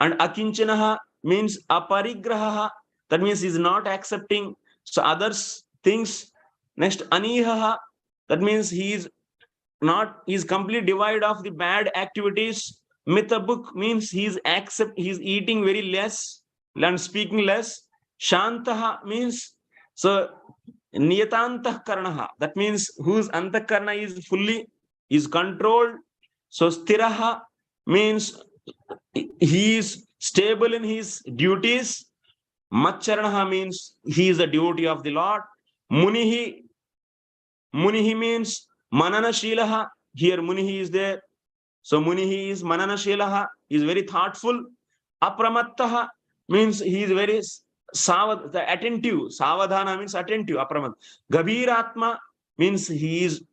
And Akinchanaha means Aparigraha, that means he is not accepting so others things. Next, Anihaha, that means he is completely devoid of the bad activities. Mitabuk means he is eating very less and speaking less. Shantaha means so Niyatantah Karnaha, that means whose Antakarna is controlled. So Stiraha means he is stable in his duties. Macharanaha means he is a devotee of the Lord. Munihi means Manana Shilaha. Here Munihi is there. So Munihi is Manana Shilaha, is very thoughtful. Apramattaha means he is very attentive. Savadhana means attentive. Apramat. Gabhiratma means he is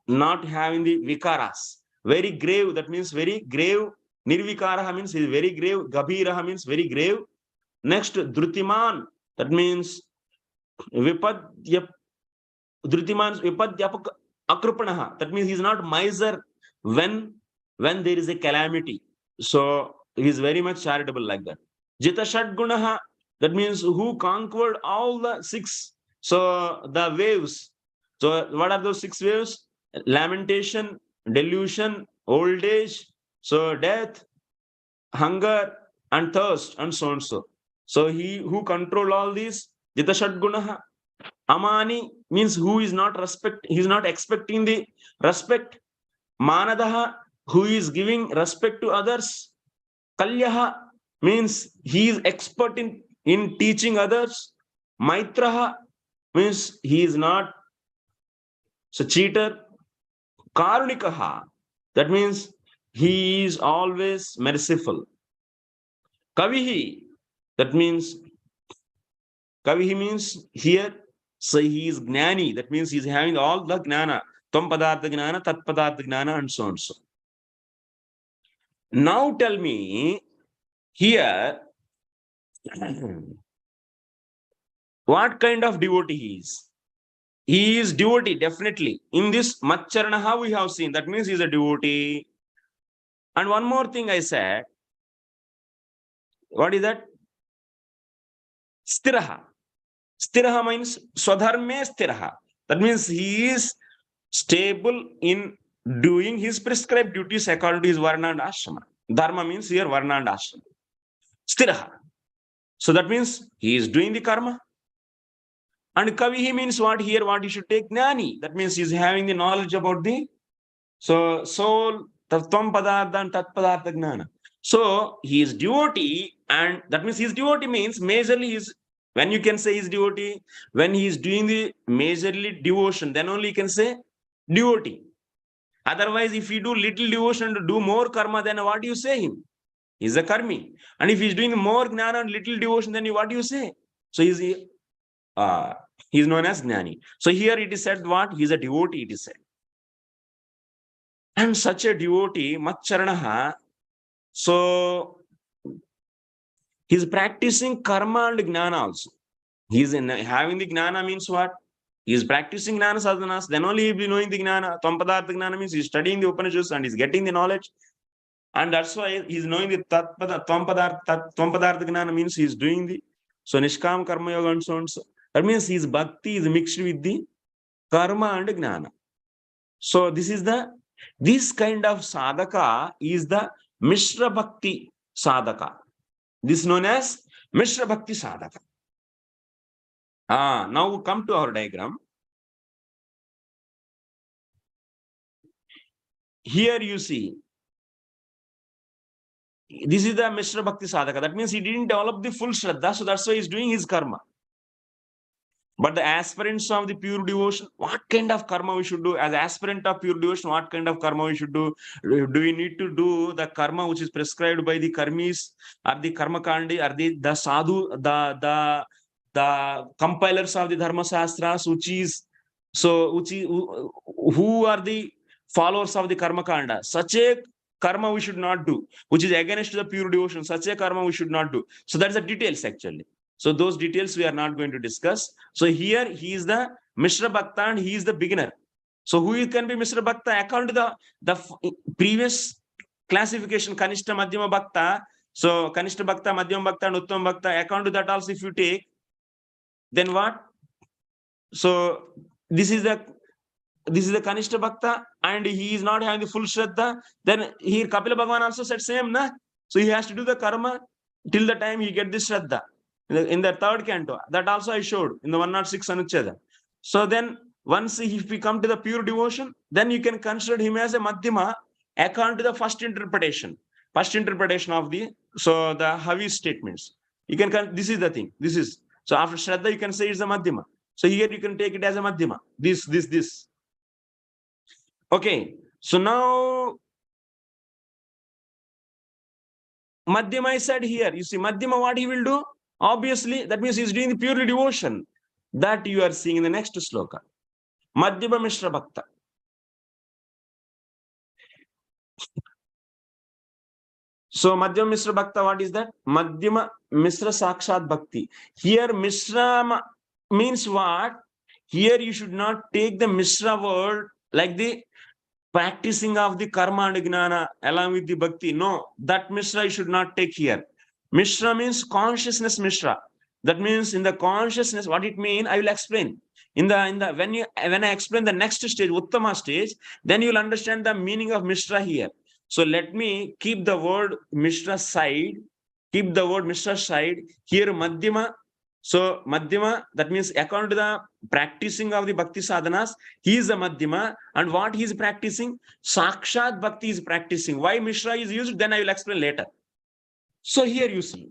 not having the vikaras. Very grave, that means very grave. Nirvikaraha means he is very grave. Gabhiraha means very grave. Next, Drutiman, that means Vipadyapak Akrupanaha. That means he is not miser when there is a calamity. So he is very much charitable like that. Jita Shadgunaha, that means who conquered all the 6. So the waves. So what are those 6 waves? Lamentation, delusion, old age, so death, hunger, and thirst, and so and so. So he who control all these, Jita Shadgunaha. Amani means who is not he is not expecting the respect. Manadaha, who is giving respect to others. Kalyaha means he is expert in teaching others. Maitraha means he is not a cheater. Karunikaha, that means he is always merciful. Kavihi, that means Kavihi means here, so he is Gnani, that means he is having all the Gnana. Tvam padartha gnana, tat padartha gnana, and so and so. Now tell me here, what kind of devotee he is? He is devotee, definitely. In this Matcharanaha we have seen, that means he is a devotee. And one more thing I said, what is that? Stiraha. Stiraha means Swadharme Stiraha. That means he is stable in doing his prescribed duties according to his Varna and Ashrama. Dharma means here Varna and Ashrama. Stiraha. So that means he is doing the karma. And Kavihi means what here? What you should take? Jnani. That means he is having the knowledge about the soul, Tattvam Padartha and Tat Padartha Gnana. So he is devotee, and that means his devotee means majorly is, when you can say his devotee, when he is doing the majorly devotion, then only you can say devotee. Otherwise, if you do little devotion to do more karma, then what do you say him? He is a karmi. And if he is doing more gnana and little devotion, then what do you say? So he is known as Jnani. So here it is said what? He is a devotee, it is said. And such a devotee, Matcharanaha, so he is practicing karma and gnana also. He is having the gnana means what? He is practicing gnana sadhanas, then only he will be knowing the gnana. Tvampadartha gnana means he is studying the Upanishads and he is getting the knowledge. And that's why he is knowing the Tvampadartha gnana means he is doing the, so Nishkam Karma Yoga and so on. So that means his bhakti is mixed with the karma and gnana. So this kind of sadhaka is the Mishra Bhakti sadhaka. This is known as Mishra Bhakti sadhaka. Now we come to our diagram. Here you see, this is the Mishra Bhakti sadhaka. That means he didn't develop the full Shraddha, so that's why he's doing his karma. But the aspirants of the pure devotion, what kind of karma we should do? As aspirant of pure devotion, what kind of karma we should do? Do we need to do the karma which is prescribed by the karmis, or the karma kandi, or the sadhu, the compilers of the dharma shastras, who are the followers of the karma kanda? Such a karma we should not do, which is against the pure devotion. Such a karma we should not do. So that's the details actually. So those details we are not going to discuss. So here he is the Mishra Bhakta and he is the beginner. So who can be Mishra Bhakta? According to the previous classification, Kanishta, Madhyama Bhakta. So Kanishta Bhakta, Madhyama Bhakta and Uttam Bhakta. According to that also if you take, then what? So this is the Kanishta Bhakta and he is not having the full Shraddha. Then here Kapila Bhagavan also said same, na? So he has to do the karma till the time he get this Shraddha. In the third canto, that also I showed in the 106 Anucheda. So then once if we come to the pure devotion, then you can consider him as a Madhyama according to the first interpretation of the Havi statements. You can, this is the thing. This is, so after Shraddha you can say it's a Madhyama. So here you can take it as a Madhyama. This. Okay. So now Madhyama I said here. You see Madhyama what he will do? Obviously, that means he is doing the purely devotion. That you are seeing in the next sloka. Madhyama Mishra Bhakta. So Madhyama Mishra Bhakta, what is that? Madhyama Mishra Sakshat Bhakti. Here Mishra means what? Here you should not take the Mishra word like the practicing of the karma and gnana along with the bhakti. No, that Mishra you should not take here. Mishra means consciousness Mishra. That means in the consciousness, what it means, I will explain. When I explain the next stage, Uttama stage, then you will understand the meaning of Mishra here. So let me keep the word Mishra side. Keep the word Mishra side. Here Madhyama. So Madhyama, that means according to the practicing of the bhakti sadhanas, he is a Madhyama. And what he is practicing? Sakshat Bhakti is practicing. Why Mishra is used? Then I will explain later. So here you see.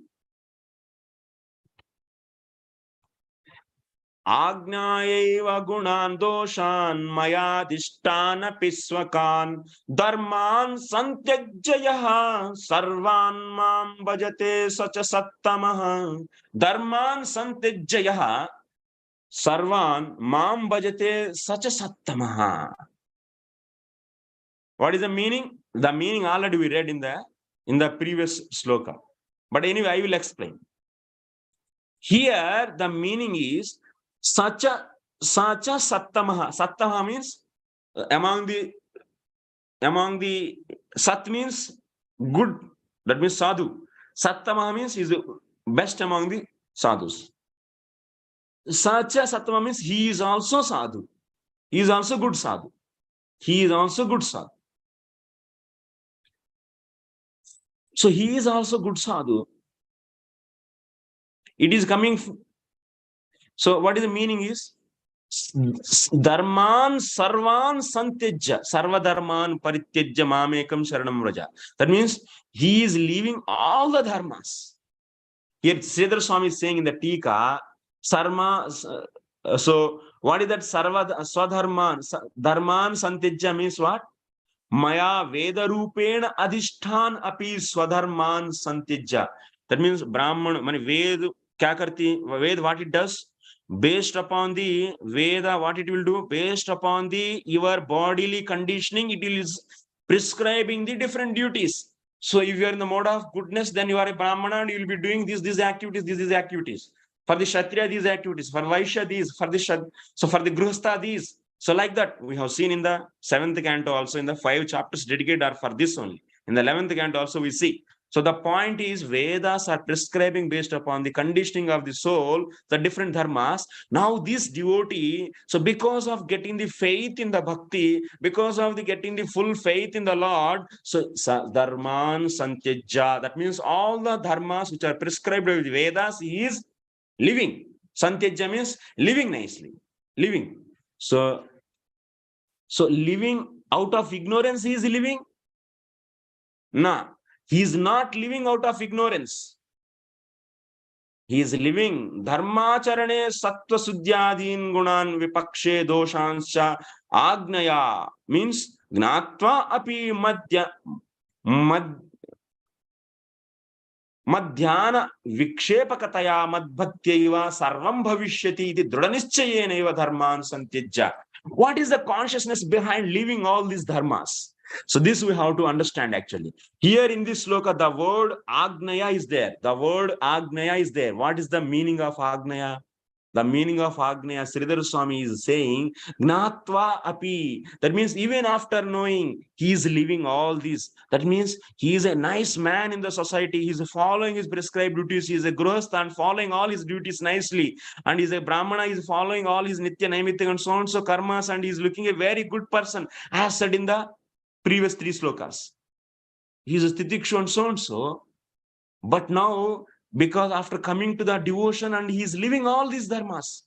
Agnaeva gunan doshan mayadishtana piswakan dharman santyajyaha sarvan mam bhajate sacha sattamaha dharman santyajyaha sarvan mam bhajate sacha sattamaha. What is the meaning? The meaning already we read in the previous sloka. But anyway, I will explain. Here, the meaning is sacha sattamaha. Sattamaha means among the sat means good. That means sadhu. Sattamaha means is the best among the sadhus. Sacha sattamaha means he is also sadhu. He is also good sadhu. He is also good sadhu. So he is also good sadhu. It is coming. So what is the meaning is? Dharman sarvan santejya sarva dharman parityajya mamekam sharanam vraja. That means he is leaving all the dharmas. Here Sridhar Swami is saying in the Tika, sarma. So what is that? Sarva swadharman dharman santejya means what? Maya veda rupena adhishthan api swadharman santejya. That means Brahman, Ved kya karti? Ved what it does? Based upon the Veda, what it will do? Based upon the your bodily conditioning, it is prescribing the different duties. So if you are in the mode of goodness, then you are a Brahmana and you will be doing these activities, these activities. For the Kshatriya, these activities. For Vaishya, these. For the so for the Grihastha, these. So like that, we have seen in the 7th canto also, in the 5 chapters dedicated are for this only. In the 11th canto also we see. So the point is, Vedas are prescribing based upon the conditioning of the soul, the different dharmas. Now this devotee, so because of getting the faith in the bhakti, because of the getting the full faith in the Lord, so dharman santejya, that means all the dharmas which are prescribed by the Vedas, he is living. Santejya means living nicely, living. So living out of ignorance, he is living? No, he is not living out of ignorance. He is living dharmacharane sattva suddhyadin gunan vipakshe doshanscha agnaya, means gnatva api madhyana vikshepakataya madbhatyaiva sarvam bhavishyati iti dridanischayena dharman santejya. What is the consciousness behind living all these dharmas? So this we have to understand actually. Here in this sloka, the word agnaya is there. The word agnaya is there. What is the meaning of agnaya? The meaning of agnaya, Sridhar Swami is saying, gnatva api. That means even after knowing, he is living all this. That means he is a nice man in the society. He is following his prescribed duties. He is a grihastha and following all his duties nicely. And he is a brahmana, he is following all his nitya naimitya and so on so karmas, and he is looking a very good person, as said in the previous 3 slokas. He is a titikshu and so and so. But now, because after coming to the devotion and he is living all these dharmas,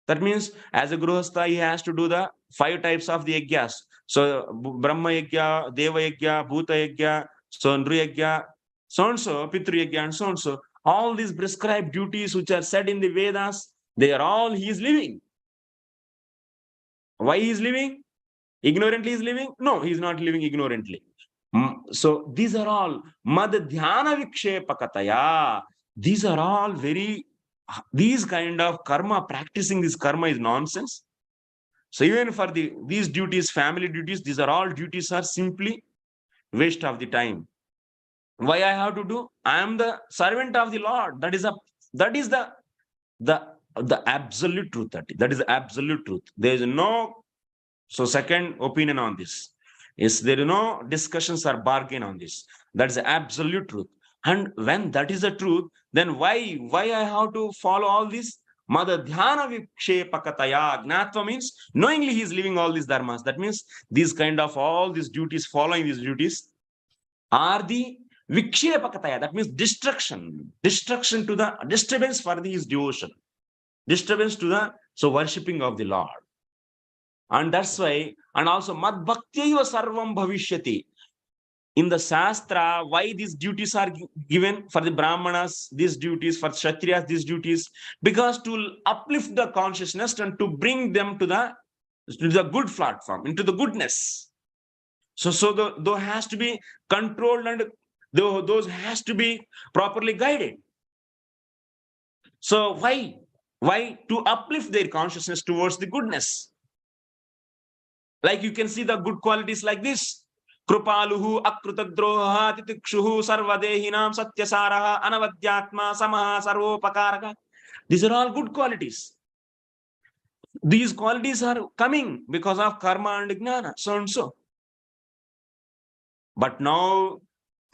that means as a grihastha, he has to do the 5 types of the yajnas. So Brahma yajna, Deva yajna, Bhuta yajna, so Nri yajna, so and so, Pitru yajna, and so and so. All these prescribed duties which are said in the Vedas, they are all he is living. Why he is living? Ignorantly is living? No, he is not living ignorantly. So these are all mad dhyana vikshepakataya. These are all these kind of karma, practicing this karma is nonsense. So even for these duties, family duties, these are all duties are simply waste of the time. Why I have to do? I am the servant of the Lord. That is the absolute truth. That is the absolute truth. There is no second opinion on this. Is there no discussions or bargain on this? That is the absolute truth. And when that is the truth, then why I have to follow all this? Madhyana vikshepakataya. Gnatva means knowingly he is living all these dharmas. That means these kind of all these duties, following these duties, are the vikshepakataya. That means destruction to the disturbance for his devotion, disturbance to the worshipping of the Lord. And that's why, and also madbhaktya sarvam bhavishyati. In the Shastra, why these duties are given for the Brahmanas, these duties, for Kshatriyas, these duties, because to uplift the consciousness and to bring them to the good platform, into the goodness. So those has to be controlled and those has to be properly guided. So why? To uplift their consciousness towards the goodness. Like you can see the good qualities like this. Krupaluhu, Akrutadroha, Titikshuhu, Sarvadehinam, Satyasaraha, Anavadyatma, Samaha, Sarvopakaraka. These are all good qualities. These qualities are coming because of karma and jnana, so and so. But now,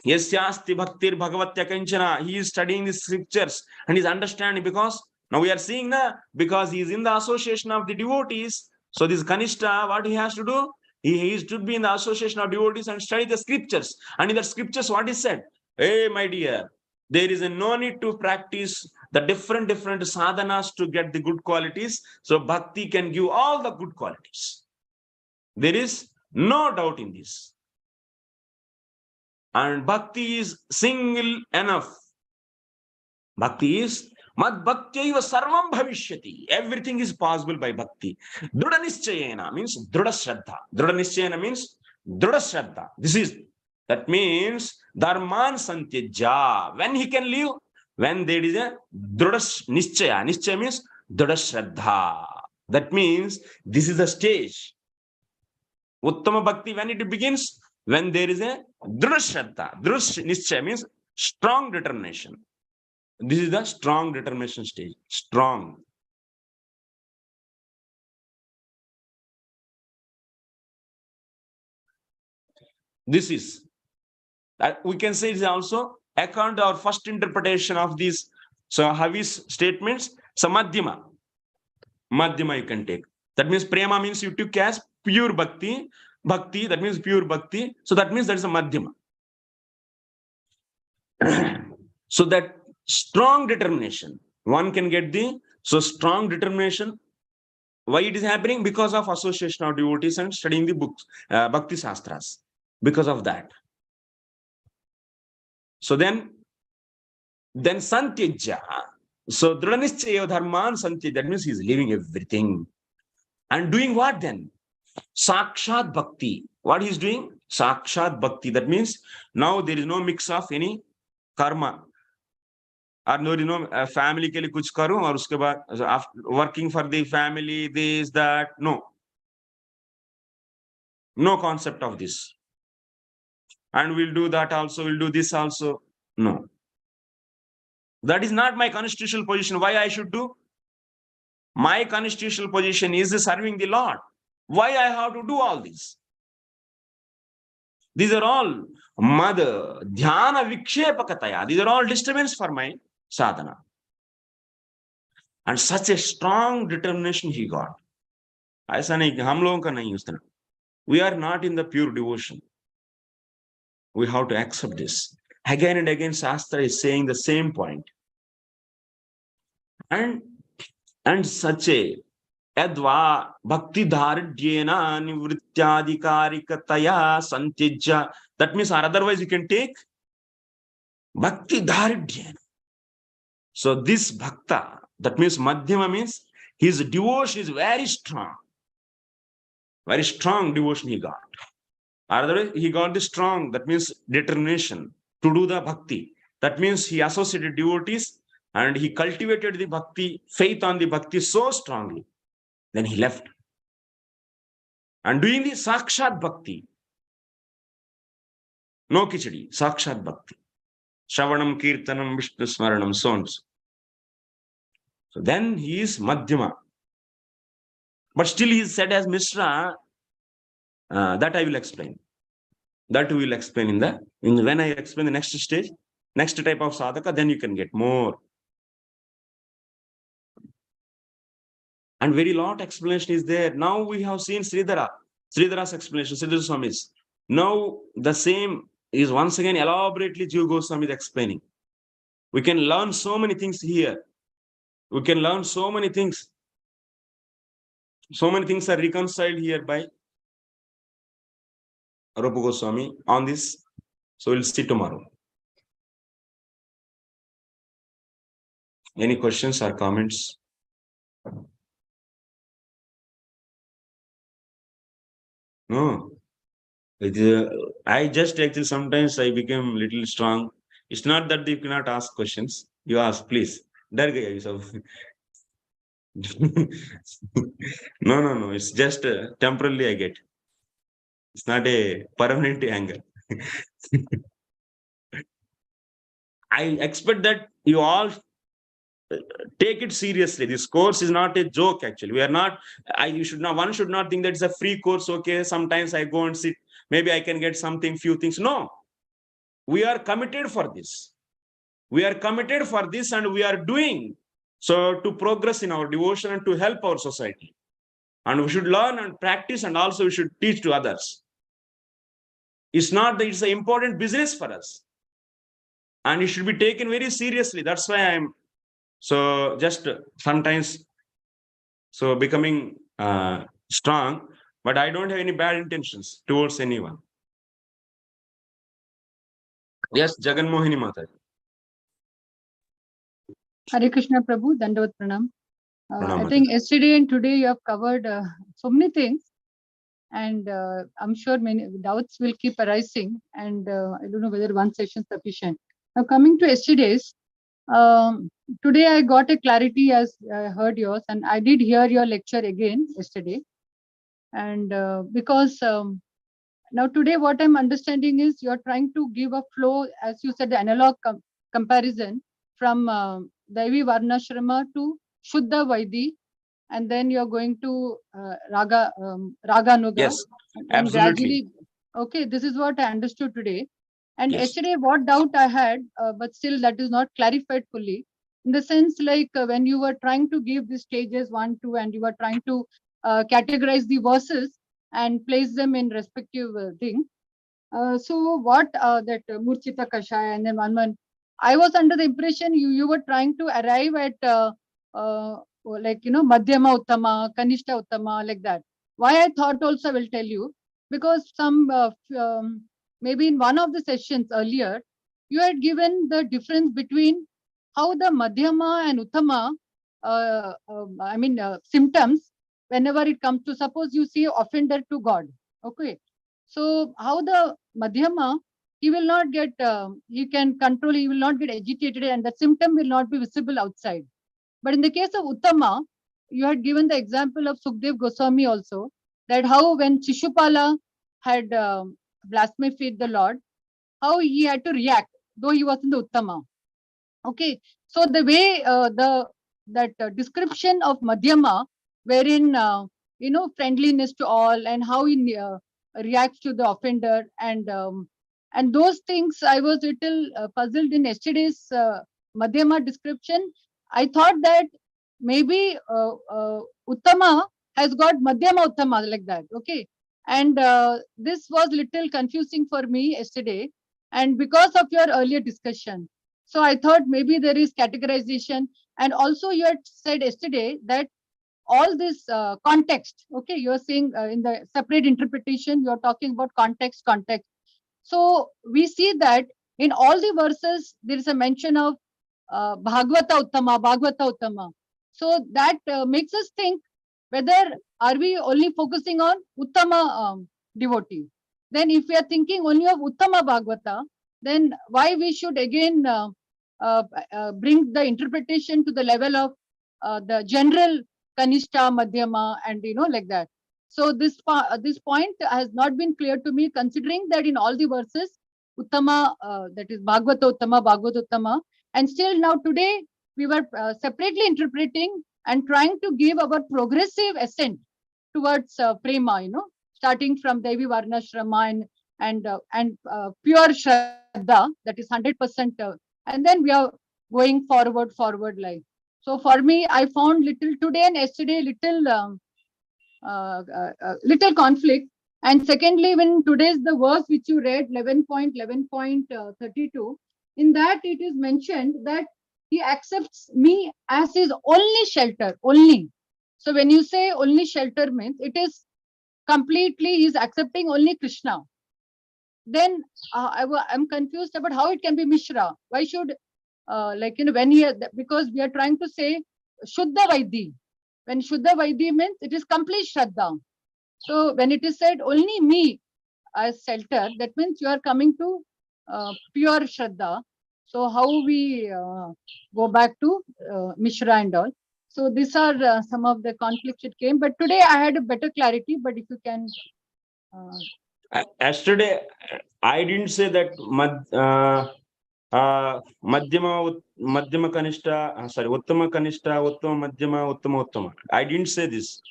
Yasyasti Bhaktir Bhagavatya Kanchana, he is studying the scriptures and is understanding, because now we are seeing that because he is in the association of the devotees. So this Kanishta, what he has to do? He should be in the association of devotees and study the scriptures. And in the scriptures, what is said? Hey, my dear, there is no need to practice the different sadhanas to get the good qualities. So bhakti can give all the good qualities. There is no doubt in this. And bhakti is single enough. Bhakti is mad bhaktya sarvam bhavishyati. Everything is possible by bhakti. Druda nischayena means druda shraddha. Druda nischayena means druda shraddha. That means dharman santyajya. When he can live, when there is a druda nischaya. Nischaya means druda shraddha. That means this is the stage. Uttama bhakti, when it begins, when there is a druda shraddha. Druda nischaya means strong determination. This is the strong determination stage. Strong. This is that we can say is also according to our first interpretation of these Havi's statements. So madhyama. Madhyama you can take. That means prema means you took as pure bhakti. Bhakti, that means pure bhakti. So that means that is a madhyama. So that strong determination, one can get the strong determination. Why it is happening? Because of association of devotees and studying the books, Bhakti Shastras. Because of that. So then Santyajya. So Dhrudanischaya Dharman Santyajya, that means he is leaving everything. And doing what then? Sakshat Bhakti. What he is doing? Sakshat Bhakti. That means now there is no mix of any karma. Or no, family ke liye kuch karu aur uske baad working for the family, this, that. No. No concept of this. And we'll do that also, we'll do this also. No. That is not my constitutional position. Why I should do? My constitutional position is serving the Lord. Why I have to do all this? These are all mada, dhyana, vikshepakataya. These are all disturbance for my sadhana. And such a strong determination he got. ऐसा नहीं कि हम लोगों का नहीं उस तरह. We are not in the pure devotion. We have to accept this. Again and again, Shastra is saying the same point. And such a Yadva bhakti dharyena nivrityadikarikataya santyajya. That means, or otherwise you can take bhakti dharyena. So this bhakta, that means madhyama means his devotion is very strong. Very strong devotion he got. Otherwise, he got the strong, that means determination to do the bhakti. That means he associated devotees and he cultivated the bhakti, faith on the bhakti so strongly. Then he left. And doing the sakshat bhakti. No kichadi, sakshat bhakti. Shravanam, kirtanam, Vishnu smaranam, so on. So then he is madhyama. But still he is said as Mishra. That I will explain. That we will explain when I explain the next stage, next type of sadhaka, then you can get more. And very lot explanation is there. Now we have seen Sridhara's explanation, Sridhara Swami's. Now the same is once again elaborately Jiva Goswami explaining. We can learn so many things here. We can learn so many things. So many things are reconciled here by Rupa Goswami on this. So we'll see tomorrow. Any questions or comments? No. I just actually sometimes I became a little strong. It's not that you cannot ask questions. You ask, please. Dar gaya yourself. No. It's just temporarily I get. It's not a permanent anger. I expect that you all take it seriously. This course is not a joke, actually. We are not, one should not think that it's a free course. Okay, sometimes I go and sit, maybe I can get something, few things. No, we are committed for this. We are committed for this, and we are doing so to progress in our devotion and to help our society. And we should learn and practice, and also we should teach to others. It's not that it's an important business for us, and it should be taken very seriously. That's why I'm so just sometimes so becoming strong, but I don't have any bad intentions towards anyone. Yes, Jagan Mohini Mata. Hare Krishna Prabhu, Dandavat Pranam. Pranam, I think yesterday and today you have covered so many things, and I'm sure many doubts will keep arising, and I don't know whether one session is sufficient. Now coming to yesterday's, today I got a clarity as I heard yours, and I did hear your lecture again yesterday. And because now today what I'm understanding is you're trying to give a flow, as you said, the analog comparison from Daivi Varnashrama to Shuddha Vaidi, and then you're going to Raga Nuga. Yes, and absolutely. Gradually, okay, this is what I understood today. And Yes. yesterday, what doubt I had, but still that is not clarified fully, in the sense like when you were trying to give the stages 1, 2, and you were trying to categorize the verses and place them in respective thing. So what that Murchita Kashaya and then one, I was under the impression you were trying to arrive at like, you know, Madhyama Uttama, Kanishta Uttama, like that. Why I thought also I will tell you, because some maybe in one of the sessions earlier, you had given the difference between how the Madhyama and Uttama, symptoms, whenever it comes to, suppose you see offender to God, okay. So how the Madhyama, he will not get, he can control, he will not get agitated, and the symptom will not be visible outside. But in the case of Uttama, you had given the example of Sukdev Goswami also, that how when Shishupala had blasphemed the Lord, how he had to react, though he was in the Uttama. Okay, so the way that description of Madhyama, wherein you know, friendliness to all, and how he reacts to the offender, and those things, I was little puzzled in yesterday's Madhyama description. I thought that maybe Uttama has got Madhyama Uttama, like that. Okay, and this was little confusing for me yesterday, and because of your earlier discussion. So I thought maybe there is categorization, and also you had said yesterday that all this context, okay, you're saying in the separate interpretation, you're talking about context. So we see that in all the verses, there is a mention of Bhagavata Uttama. So that makes us think whether are we only focusing on Uttama devotee. Then if we are thinking only of Uttama Bhagavata, then why we should again bring the interpretation to the level of the general Kanishta, Madhyama, and you know, like that. So this point has not been clear to me, considering that in all the verses, Uttama, that is Bhagavata Uttama, and still now today we were separately interpreting and trying to give our progressive ascent towards prema, you know, starting from Devi Varnashrama and pure Shraddha, that is 100%, and then we are going forward like. So for me, I found little today and yesterday little conflict. And secondly, when today's the verse which you read, 11.32, in that it is mentioned that he accepts me as his only shelter, only. So when you say only shelter means it is completely, he is accepting only Krishna. Then I'm confused about how it can be Mishra. Why should, like, you know, when he, because we are trying to say Shuddha Vaidi. When Shuddha Vaidi means it is complete Shraddha. So when it is said only me as shelter, that means you are coming to pure Shraddha. So how we go back to Mishra and all. So these are some of the conflicts that came. But today I had a better clarity. But if you can Yesterday, I didn't say that Madhyama Kanishta, sorry, Uttama Kanishta, Uttama Madhyama, Uttama Uttama. I didn't say this.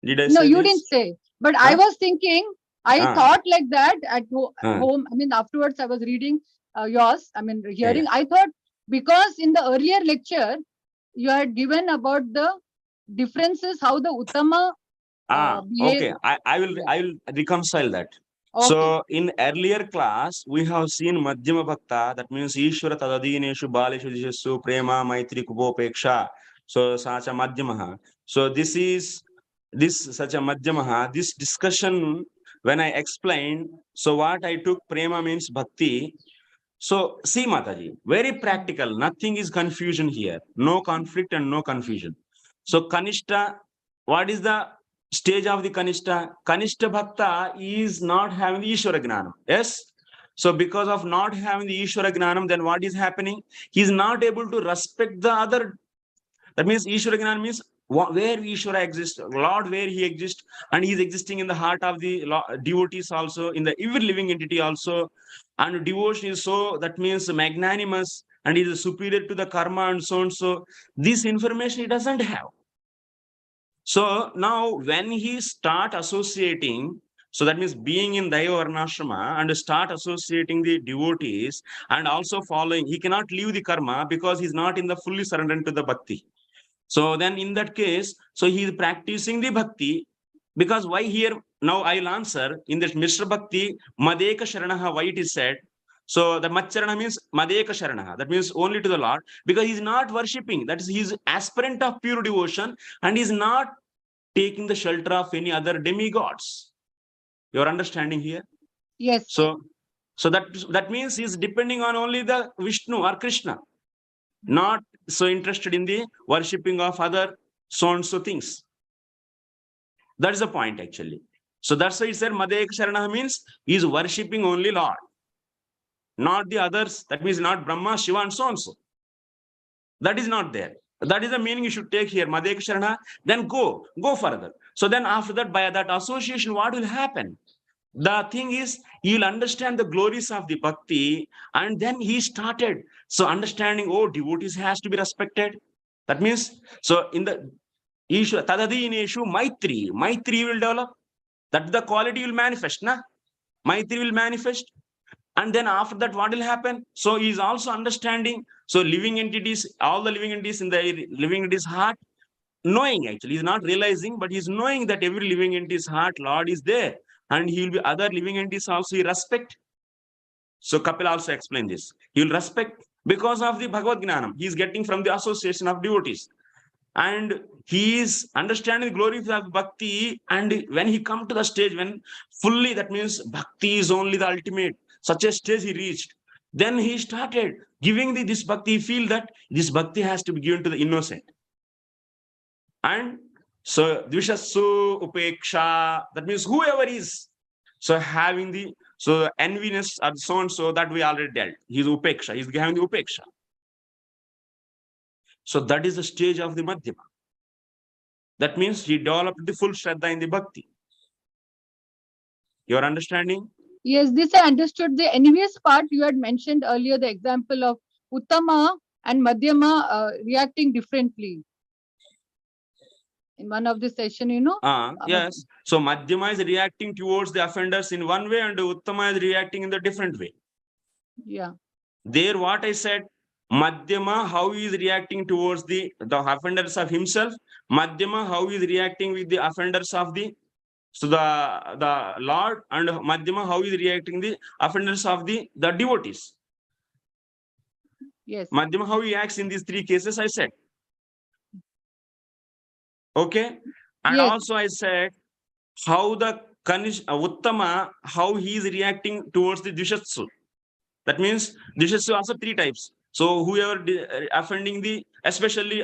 Did I No, say you this? didn't say. But I was thinking, I thought like that at home. I mean, afterwards I was reading yours. I mean, hearing. I thought because in the earlier lecture you had given about the differences, how the Uttama. Okay. I will reconcile that. Okay. So in earlier class, we have seen Madhyama Bhakta, that means Ishvara Tadadineshu Baleshu Dishesu Prema Maitri Kubopeksha. So Sacha Madhyamaha. So this such a Madhyamaha, this discussion when I explained, so what I took Prema means Bhakti. So see Mataji, very practical, nothing is confusion here, no conflict and no confusion. So Kanishta, what is the stage of the Kanishta? Kanishta Bhakta is not having the Ishvara Gnanam. Yes? So because of not having the Ishvara Gnanam, then what is happening? He is not able to respect the other. That means Ishvara Gnanam means where Ishvara exists, Lord where he exists, and he is existing in the heart of the devotees also, in the every living entity also. And devotion is so, that means magnanimous, and is superior to the karma and so on. So this information he doesn't have. So now when he start associating, so that means being in Daiva Varnashrama and start associating the devotees and also following, he cannot leave the karma because he's not in the fully surrendered to the bhakti. So then in that case, so he is practicing the bhakti, because why here, now I'll answer in this Mishra Bhakti, Madeka Sharanaha, why it is said. So the Macharana means Madeka Sharanaha, that means only to the Lord, because he's not worshipping, that is, he's aspirant of pure devotion and he's not taking the shelter of any other demigods. Your understanding here? Yes. So that means he's depending on only the Vishnu or Krishna, not so interested in the worshipping of other so and so things. That is the point actually. So that's why it said Madeka Sharana means he is worshipping only Lord, not the others. That means not Brahma, Shiva and so and so. That is not there. That is the meaning you should take here, Madeka Sharana, then go further. So then after that, by that association, what will happen? The thing is, you'll understand the glories of the bhakti, and then he started. So understanding, oh, devotees has to be respected. That means, so in the Ishvara, Tadadineshu Maitri will develop. That the quality will manifest, na? Maitri will manifest. And then after that, what will happen? So he is also understanding. So living entities, all the living entities in the living entity's heart, knowing actually, he's not realizing, but he's knowing that every living entity's heart, Lord is there. And he will be other living entities also he respect. So Kapil also explained this. He will respect because of the Bhagavad Gnanam he is getting from the association of devotees. And he is understanding the glory of bhakti. And when he come to the stage, when fully, that means bhakti is only the ultimate, such a stage he reached, then he started giving this bhakti. He feel that this bhakti has to be given to the innocent. And so Dvishasu Upeksha, that means whoever is so having the enviness or so and so, that we already dealt. He's Upeksha, he's having the Upeksha. So that is the stage of the Madhyama. That means he developed the full Shraddha in the Bhakti. Your understanding? Yes, this I understood. The envious part you had mentioned earlier, the example of Uttama and Madhyama reacting differently. In one of the session, you know? Yes. So Madhyama is reacting towards the offenders in one way and Uttama is reacting in the different way. Yeah. There what I said, Madhyama, how he is reacting towards the offenders of himself. Madhyama, how he is reacting with the offenders of the Lord, and Madhyama, how he is reacting the offenders of the devotees. Yes. Madhyama, how he acts in these three cases, I said. Okay. And yes. also I said how the Uttama, how he is reacting towards the Dvishatsu. That means Dvishatsu also three types. So whoever offending the, especially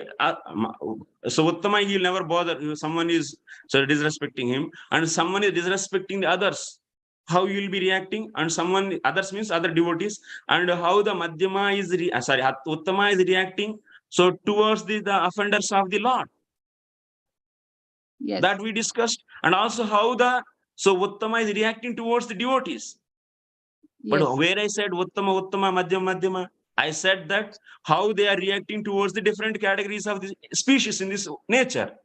so Uttama, he will never bother. Someone is so disrespecting him, and someone is disrespecting the others. How you will be reacting, and someone others means other devotees, and how the Madhyama is Uttama is reacting. So towards the offenders of the Lord. Yes. That we discussed, and also how the So Uttama is reacting towards the devotees. But Yes. where I said Uttama, Uttama, Madhyama, Madhyama, I said that how they are reacting towards the different categories of the species in this nature.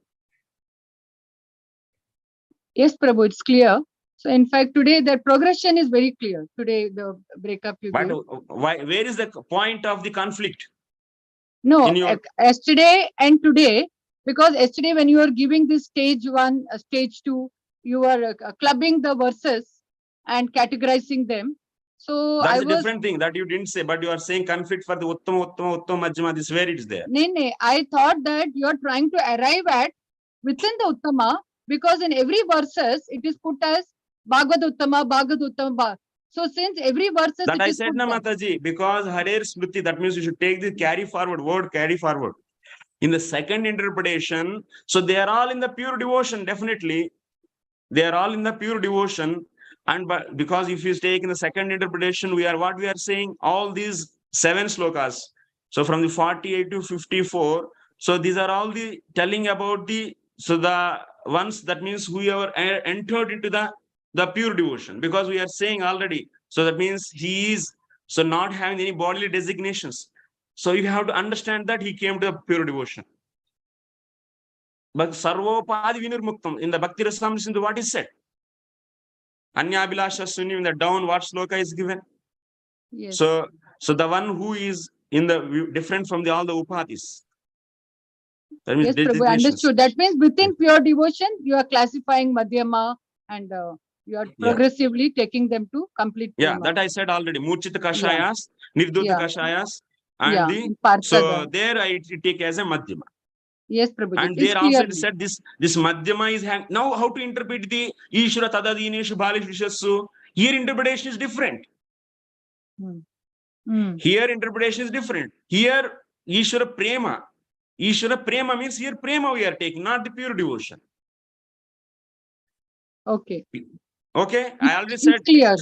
Yes, Prabhu, it's clear. So in fact, today the progression is very clear. Today, the breakup you But gave. where is the point of the conflict? No, in your- yesterday and today, because yesterday when you were giving this stage 1, stage 2, you were clubbing the verses and categorizing them. So That's I a was, different thing that you didn't say, but you are saying conflict for the Uttama, Uttama, Uttama, Madhyama. This is where it is there. I thought that you are trying to arrive at within the Uttama, because in every verses it is put as Bhagavad Uttama, Bhagavad Uttama. So since every verses That it I is said, put na there. Mataji, because Harer Smriti, that means you should take the carry forward, word carry forward. In the second interpretation, so they are all in the pure devotion, definitely. They are all in the pure devotion. And but because if you take in the second interpretation, we are saying all these 7 slokas. So from the 48 to 54, so these are all the telling about the ones, that means who are entered into the pure devotion, because we are saying already. So that means he is so not having any bodily designations. So you have to understand that he came to the pure devotion. But Sarvopadi Vinirmuktam, in the Bhakti Rasamrita, what is said? Anyabhilasha Sunni, in the down, what sloka is given? Yes. So the one who is in the different from all the upadhis. That means Yes, Prabhu, designations. understood. That means within pure devotion, you are classifying Madhyama and you are progressively taking them to complete. Yeah, prema. that I said already. Murchita Kashayas, Nirdhuta Kashayas, and in Parthada. so there I take as a Madhyama. Yes, Prabhuji. And It's there also clear. it said this Madhyama is now how to interpret the Ishvara Tadadineshu Balishvishassu. Here interpretation is different. Here interpretation is different. Here Ishvara Prema. Ishvara Prema means here Prema we are taking, not the pure devotion. Okay. Okay, I already said clear.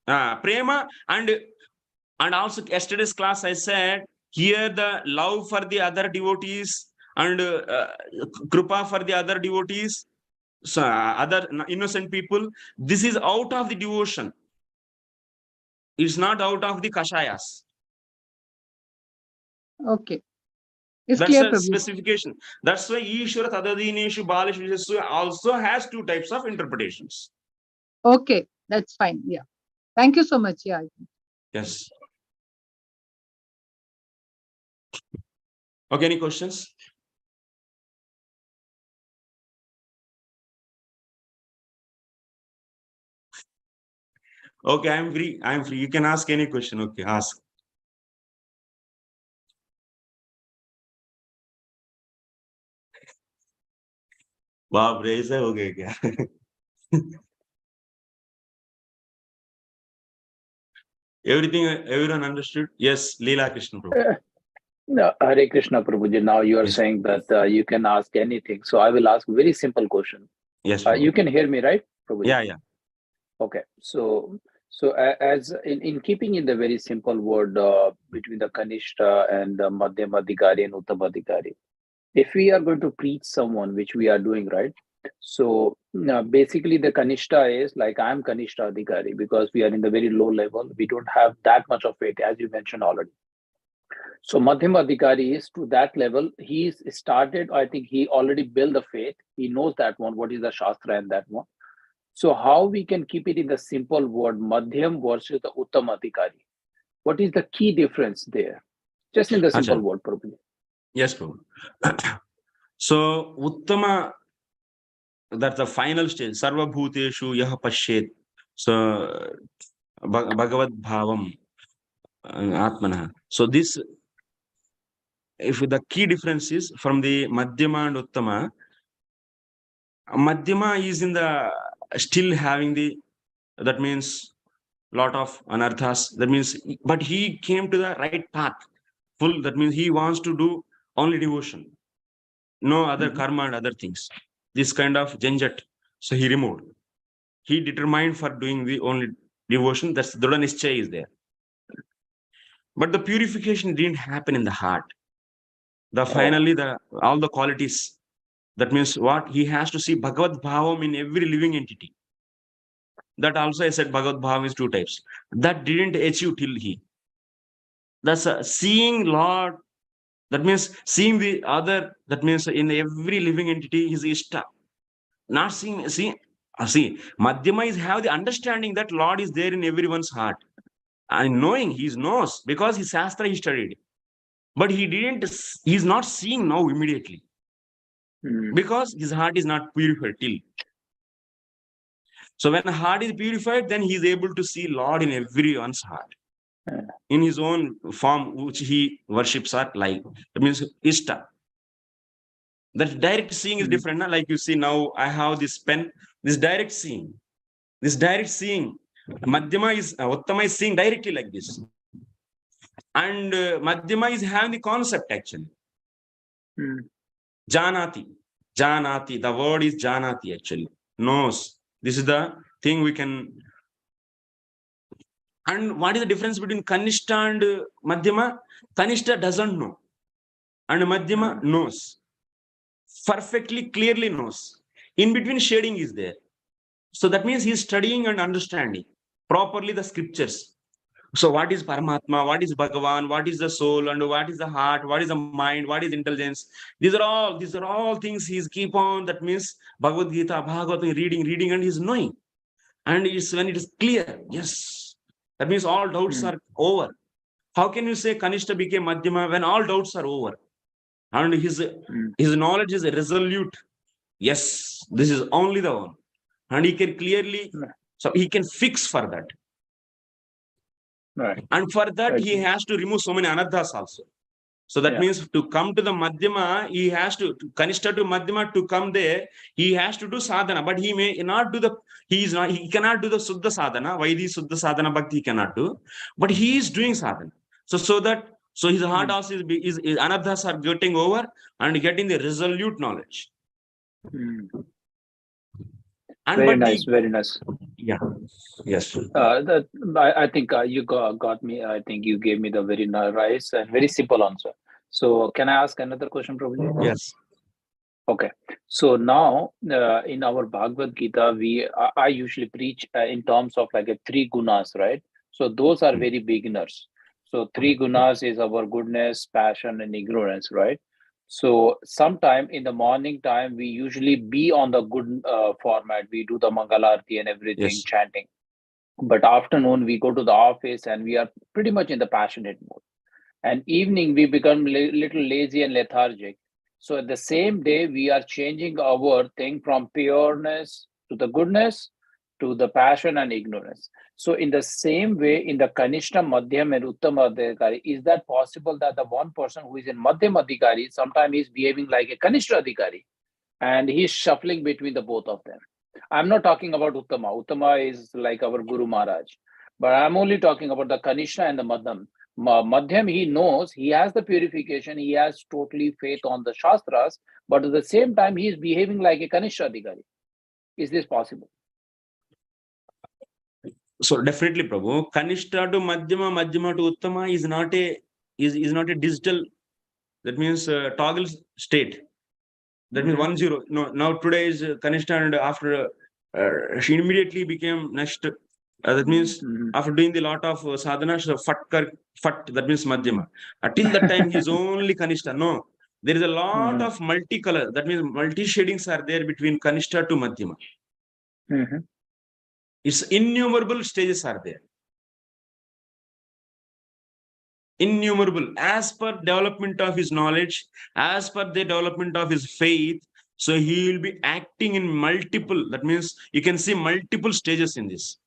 Prema, and also yesterday's class I said here the love for the other devotees and Krupa for the other devotees, so other innocent people. This is out of the devotion. It's not out of the Kashayas. Okay. It's That's clear, a Prabhu. specification. That's why Ishvara Tadadineshu Balishvishassu also has 2 types of interpretations. Okay, that's fine. Yeah. Thank you so much. Yeah. Yes. Okay, any questions? Okay, I'm free. You can ask any question. Okay, ask. Wow, praise है हो गया क्या? Everyone understood? Yes, Leela Krishna Prabhu. No, Hare Krishna Prabhuji. Now you are Yes. saying that you can ask anything. So I will ask a very simple question. Yes, You can hear me, right, Prabhuji? yeah. Okay. So as in keeping in the very simple word between the Kanishta and the Madhyamadhikari and Uttamadhikari, if we are going to preach someone, which we are doing, right? So basically the Kanishta is like, I'm Kanishta Adhikari because we are in the very low level. We don't have that much of it, as you mentioned already. So Madhyama Adhikari is to that level. He's started, I think he already built the faith. He knows that one, what is the Shastra and that one. So how we can keep it in the simple word, Madhyam versus the Uttama Adhikari? What is the key difference there? Just in the simple Achha. word, probably. Yes, Prabhu. So Uttama, that's the final stage. Sarva Bhuteshu Yaha Pashet. So Bhagavad Bhavam Atmana. So this, if the key difference is from the Madhyama and Uttama, Madhyama is in the still having that means lot of anarthas. That means, but he came to the right path. Full. That means he wants to do only devotion, no other karma and other things. This kind of janjat. So he removed. He determined for doing the only devotion. That's Dhrudha Nischaya is there. But the purification didn't happen in the heart. Finally all the qualities. That means what? He has to see Bhagavad Bhavam in every living entity. that also I said Bhagavad Bhavam is 2 types. That didn't achieve till he. That's seeing Lord. That means seeing the other. That means in every living entity is Ishta. Not seeing. See, Madhyama is have the understanding that Lord is there in everyone's heart. And knowing, he knows because his Shastra he studied. But he didn't. He's not seeing now immediately. Because his heart is not purified till. So when the heart is purified, then he is able to see Lord in everyone's heart. In his own form, which he worships are like. That means Ishta. That direct seeing is different. Like you see now, I have this pen, this direct seeing. Madhyama is, Uttama is seeing directly like this. And Madhyama is having the concept actually. Janati. The word is Janati actually. Knows. This is the thing we can. And what is the difference between Kanishta and Madhyama? Kanishta doesn't know. And Madhyama knows. Perfectly, clearly knows. In between shading is there. So that means he is studying and understanding properly the scriptures. So what is Paramatma? What is Bhagavan? What is the soul? And what is the heart? What is the mind? What is intelligence? These are all things he's keep on. That means Bhagavad Gita, Bhagavatam, reading, and he's knowing. And it's when it is clear, yes. That means all doubts are over. How can you say Kanishta became Madhyama when all doubts are over? And his knowledge is resolute. Yes, this is only the one. And he can clearly, so he can fix for that. Right. And for that, he has to remove so many anadhas also. So that means to come to the Madhyama, he has to Kanishta to Madhyama to come there, he has to do sadhana, but he may not do he cannot do the Suddha sadhana. Vaidhi Suddha sadhana bhakti he cannot do, but he is doing sadhana. So his heart also is anadhas are getting over and getting the resolute knowledge. And very nice. Yeah. Yes. I think you got me. I think you gave me the very nice and very simple answer. So can I ask another question, Prabhuji? Yes. Okay. So now in our Bhagavad Gita, I usually preach in terms of like 3 gunas, right? So those are very beginners. So 3 gunas is our goodness, passion, and ignorance, right? So sometime in the morning time, we usually be on the good format. We do the Mangalarti and everything, chanting. But afternoon, we go to the office and we are pretty much in the passionate mode. And evening, we become little lazy and lethargic. So at the same day, we are changing our thing from pureness to the goodness to the passion and ignorance. So in the same way, in the Kanishta, Madhyam, and Uttama Adhikari, is that possible that the one person who is in Madhyam Adhikari, sometimes he's behaving like a Kanishta Adhikari and he's shuffling between the both of them? I'm not talking about Uttama. Uttama is like our Guru Maharaj. But I'm only talking about the Kanishta and the Madhyam. Madhyam, he knows, he has the purification, he has totally faith on the Shastras, but at the same time, he is behaving like a Kanishta Adhikari. Is this possible? So definitely, Prabhu, Kanishta to Madhyama, Madhyama to Uttama is not a digital, that means toggle state. That means 1-0. No, now today is Kanishta, and after she immediately became next. That means after doing the lot of sadhana, fat, that means Madhyama. Till that time, he's only Kanishta. No, there is a lot of multicolor, that means multi shadings are there between Kanishta to Madhyama. It's innumerable stages are there. Innumerable, as per development of his knowledge, as per the development of his faith. So he will be acting in multiple, that means you can see multiple stages in this.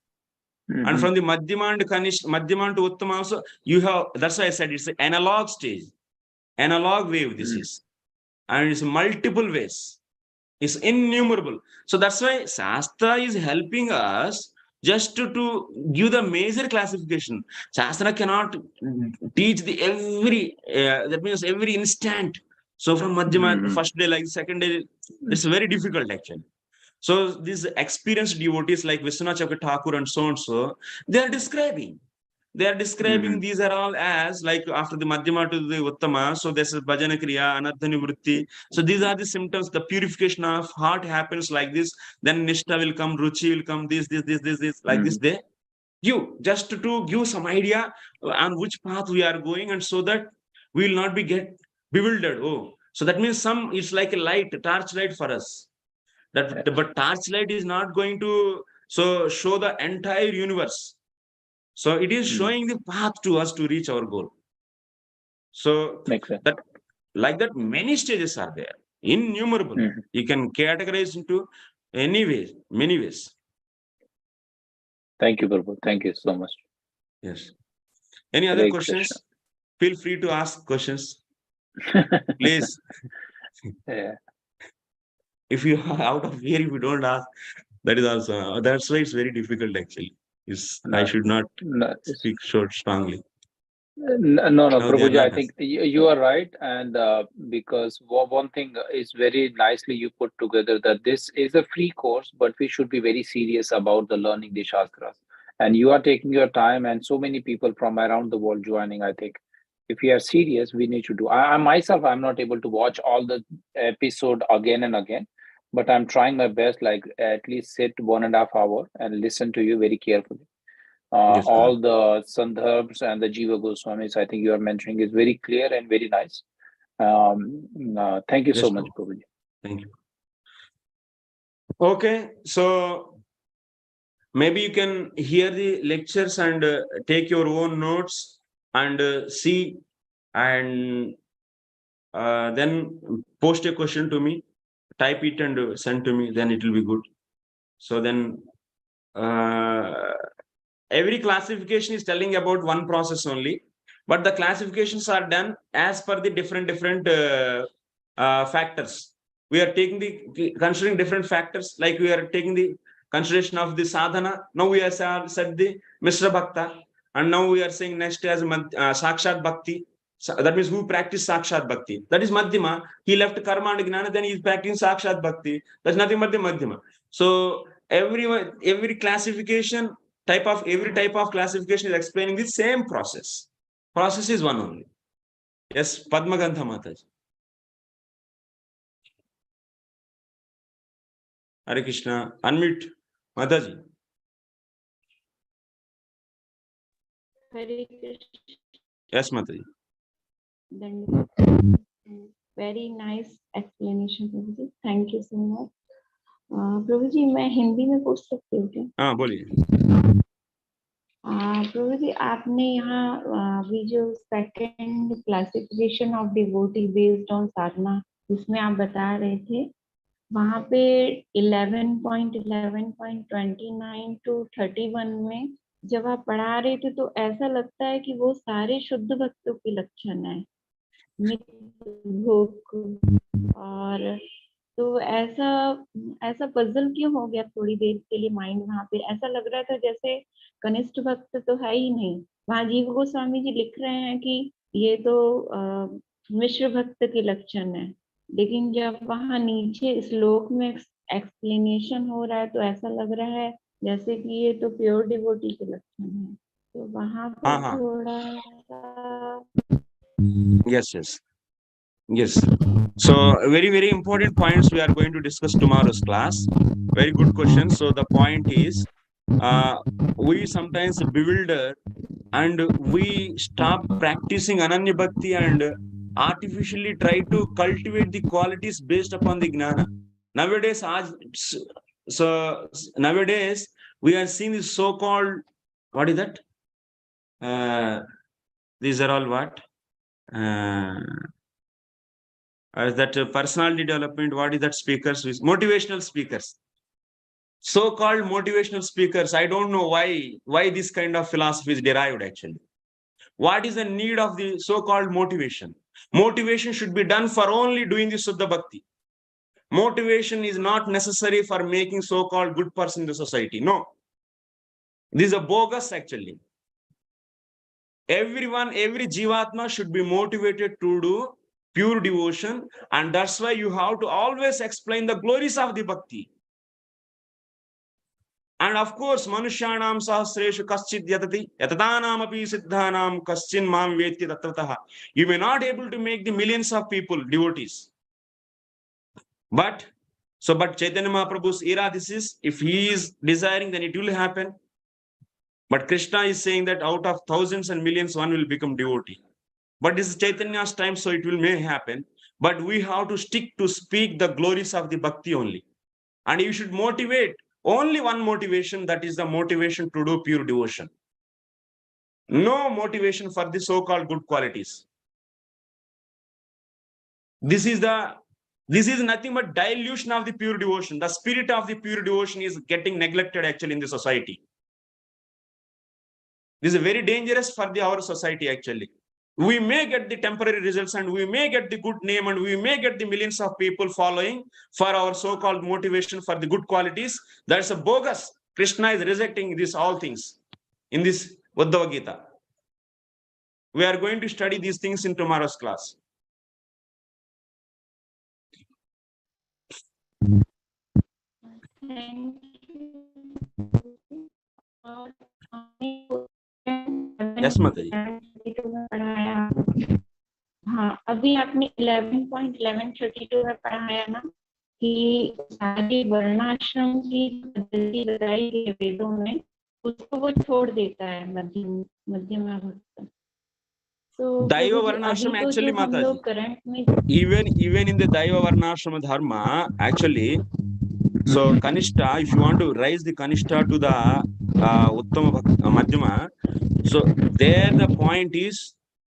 And from the Madhyama and Kanishta, Madhyama to Uttama also, you have, that's why I said it's an analog stage, analog wave this is. And it's multiple ways. It's innumerable. So that's why Shastra is helping us just to give the major classification. Shastra cannot teach the every, that means every instant. So from Madhyama, first day, like second day, it's very difficult actually. So these experienced devotees like Vishwanath Chakravarti Thakur and so, they are describing. they are describing these are all as like after the Madhyama to the Uttama. So this is Bhajana Kriya, Anardhani Vritti. So these are the symptoms. The purification of heart happens like this. Then Nishtha will come, Ruchi will come, this, like this. They give just to give some idea on which path we are going, and so that we will not be get bewildered. Oh, so that means it's like a light, a torch light for us. But torchlight is not going to show the entire universe. So it is showing the path to us to reach our goal. So that like that many stages are there, innumerable. You can categorize into any ways, many ways. Thank you, Prabhu. Thank you so much. Yes. Any other questions? Krishna. Feel free to ask questions. Please. Yeah. If you are out of here, if you don't ask, that is also that's why it's very difficult actually. I should not speak short strongly. No, Prabhuji, I think you are right. And because one thing is very nicely you put together that this is a free course, but we should be very serious about the learning the Shastras. And you are taking your time, and so many people from around the world joining. I think if we are serious, we need to do. I myself, I'm not able to watch all the episode again and again, but I'm trying my best, like at least sit 1.5 hours and listen to you very carefully. Yes, all the Sandarbhs and the Jiva Goswamis, I think you are mentioning is very clear and very nice. Thank you so much, Prabhuji. Thank you. Okay, so maybe you can hear the lectures and take your own notes and see, and then post a question to me, type it and send to me, then it will be good. So then every classification is telling about one process only, but the classifications are done as per the different factors. We are considering different factors, like we are taking the consideration of the sadhana. Now we are said the Mishra Bhakta, and now we are saying next as Sakshat Bhakti. So that means who practice Sakshat Bhakti. That is Madhyama. He left Karma and Gnana, then he is practicing Sakshat Bhakti. That's nothing but the Madhyama. So every classification, every type of classification is explaining the same process. Process is one only. Yes, Padmagandha Mataji. Hare Krishna. Unmute Mataji. Hare Krishna. Yes, Mataji. Then very nice explanation, Prabhuji. Thank you so much. प्रभुजी मैं हिंदी में पूछ सकती हूँ क्या? हाँ बोलिए। प्रभुजी आपने यहाँ अभी जो second classification of devotee based on साधना जिसमें आप बता रहे थे, वहाँ पे 11.11.29 to 31 में जब आप पढ़ा रहे थे तो ऐसा लगता है कि वो सारे शुद्ध भक्तों के लक्षण है, और तो ऐसा पजल क्यों हो गया थोड़ी देर के लिए माइंड वहां पे? ऐसा लग रहा था जैसे कनिष्ठ भक्त तो है ही नहीं। वहां जीव गोस्वामी जी लिख रहे हैं कि ये तो मिश्र भक्त के लक्षण है, लेकिन जब वहां नीचे श्लोक में एक्सप्लेनेशन हो रहा है तो ऐसा लग रहा है जैसे कि ये तो प्योर डिवोटी के लक्षण है। तो वहां पर थोड़ा Yes. So very important points we are going to discuss tomorrow's class. Very good question. So the point is, we sometimes bewilder and we stop practicing Ananya Bhakti and artificially try to cultivate the qualities based upon the Gnana. Nowadays we are seeing this so-called, what is that? These are all what? That personality development, what is that? Speakers, motivational speakers, so-called motivational speakers. I don't know why this kind of philosophy is derived actually. What is the need of the so-called motivation? Motivation should be done for only doing the Suddha Bhakti. Motivation is not necessary for making so-called good person in the society. No, this is a bogus actually. Every Jivatma should be motivated to do pure devotion, and that's why you have to always explain the glories of the bhakti. And of course, Manushyanam Sahasreshu Kaschid Yatati, Yatadanam Api Siddhanam Kaschin Mam Veti Tattataha. You may not able to make the millions of people devotees. But Chaitanya Mahaprabhu's era, this is, if he is desiring, then it will happen. But Krishna is saying that out of thousands and millions, one will become devotee. But this is Chaitanya's time, so it will may happen. But we have to stick to speak the glories of the bhakti only. And you should motivate only one motivation, that is the motivation to do pure devotion. No motivation for the so-called good qualities. This is nothing but dilution of the pure devotion. The spirit of the pure devotion is getting neglected actually in the society. This is very dangerous for our society actually. We may get the temporary results and we may get the good name and we may get the millions of people following for our so-called motivation for the good qualities. That's a bogus. Krishna is rejecting these all things in this Uddhava Gita. We are going to study these things in tomorrow's class. Thank Yes, Mataji. पढ़ाया हाँ अभी आपने 11.1132 में पढ़ाया ना कि सारी वर्णाश्रम की पद्धति बताई गई वेदों में उसको वो छोड़ देता है मध्यम भक्त. So Daiva Varnashram actually, Mataji, current में even in the Daiva Varnashram dharma, actually, so Kanishta, if you want to raise the Kanishta to the Uttama Madhyama, so there the point is,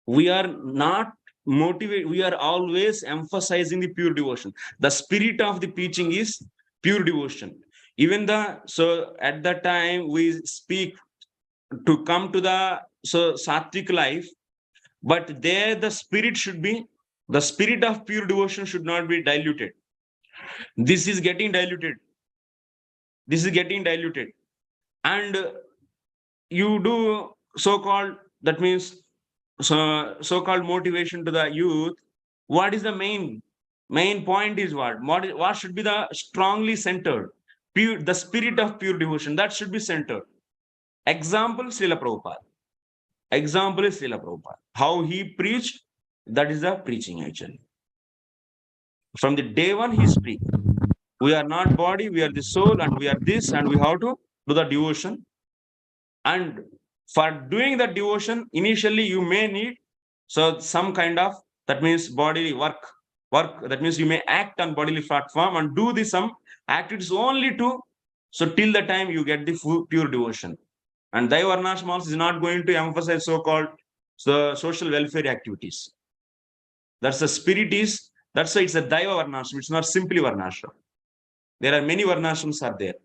we are not motivated, we are always emphasizing the pure devotion. The spirit of the preaching is pure devotion. Even so at that time we speak to come to the sattvic life, but there the spirit should be, the spirit of pure devotion should not be diluted. This is getting diluted. This is getting diluted. And you do so-called, that means so-called motivation to the youth. What is the main point is what should be the strongly centered? Pure, the spirit of pure devotion, that should be centered. Example, Srila Prabhupada. Example is Srila Prabhupada. How he preached, that is the preaching actually. From the day one he speaks. We are not body, we are the soul, and we are this, and we have to do the devotion. And for doing the devotion, initially you may need some kind of, that means bodily work. That means you may act on bodily platform and do some activities only till the time you get the pure devotion. And Daiva Varnashram also is not going to emphasize so-called social welfare activities. That's the spirit is, that's why it's a Daiva Varnashram, it's not simply Varnashram. There are many Varnashrams are there.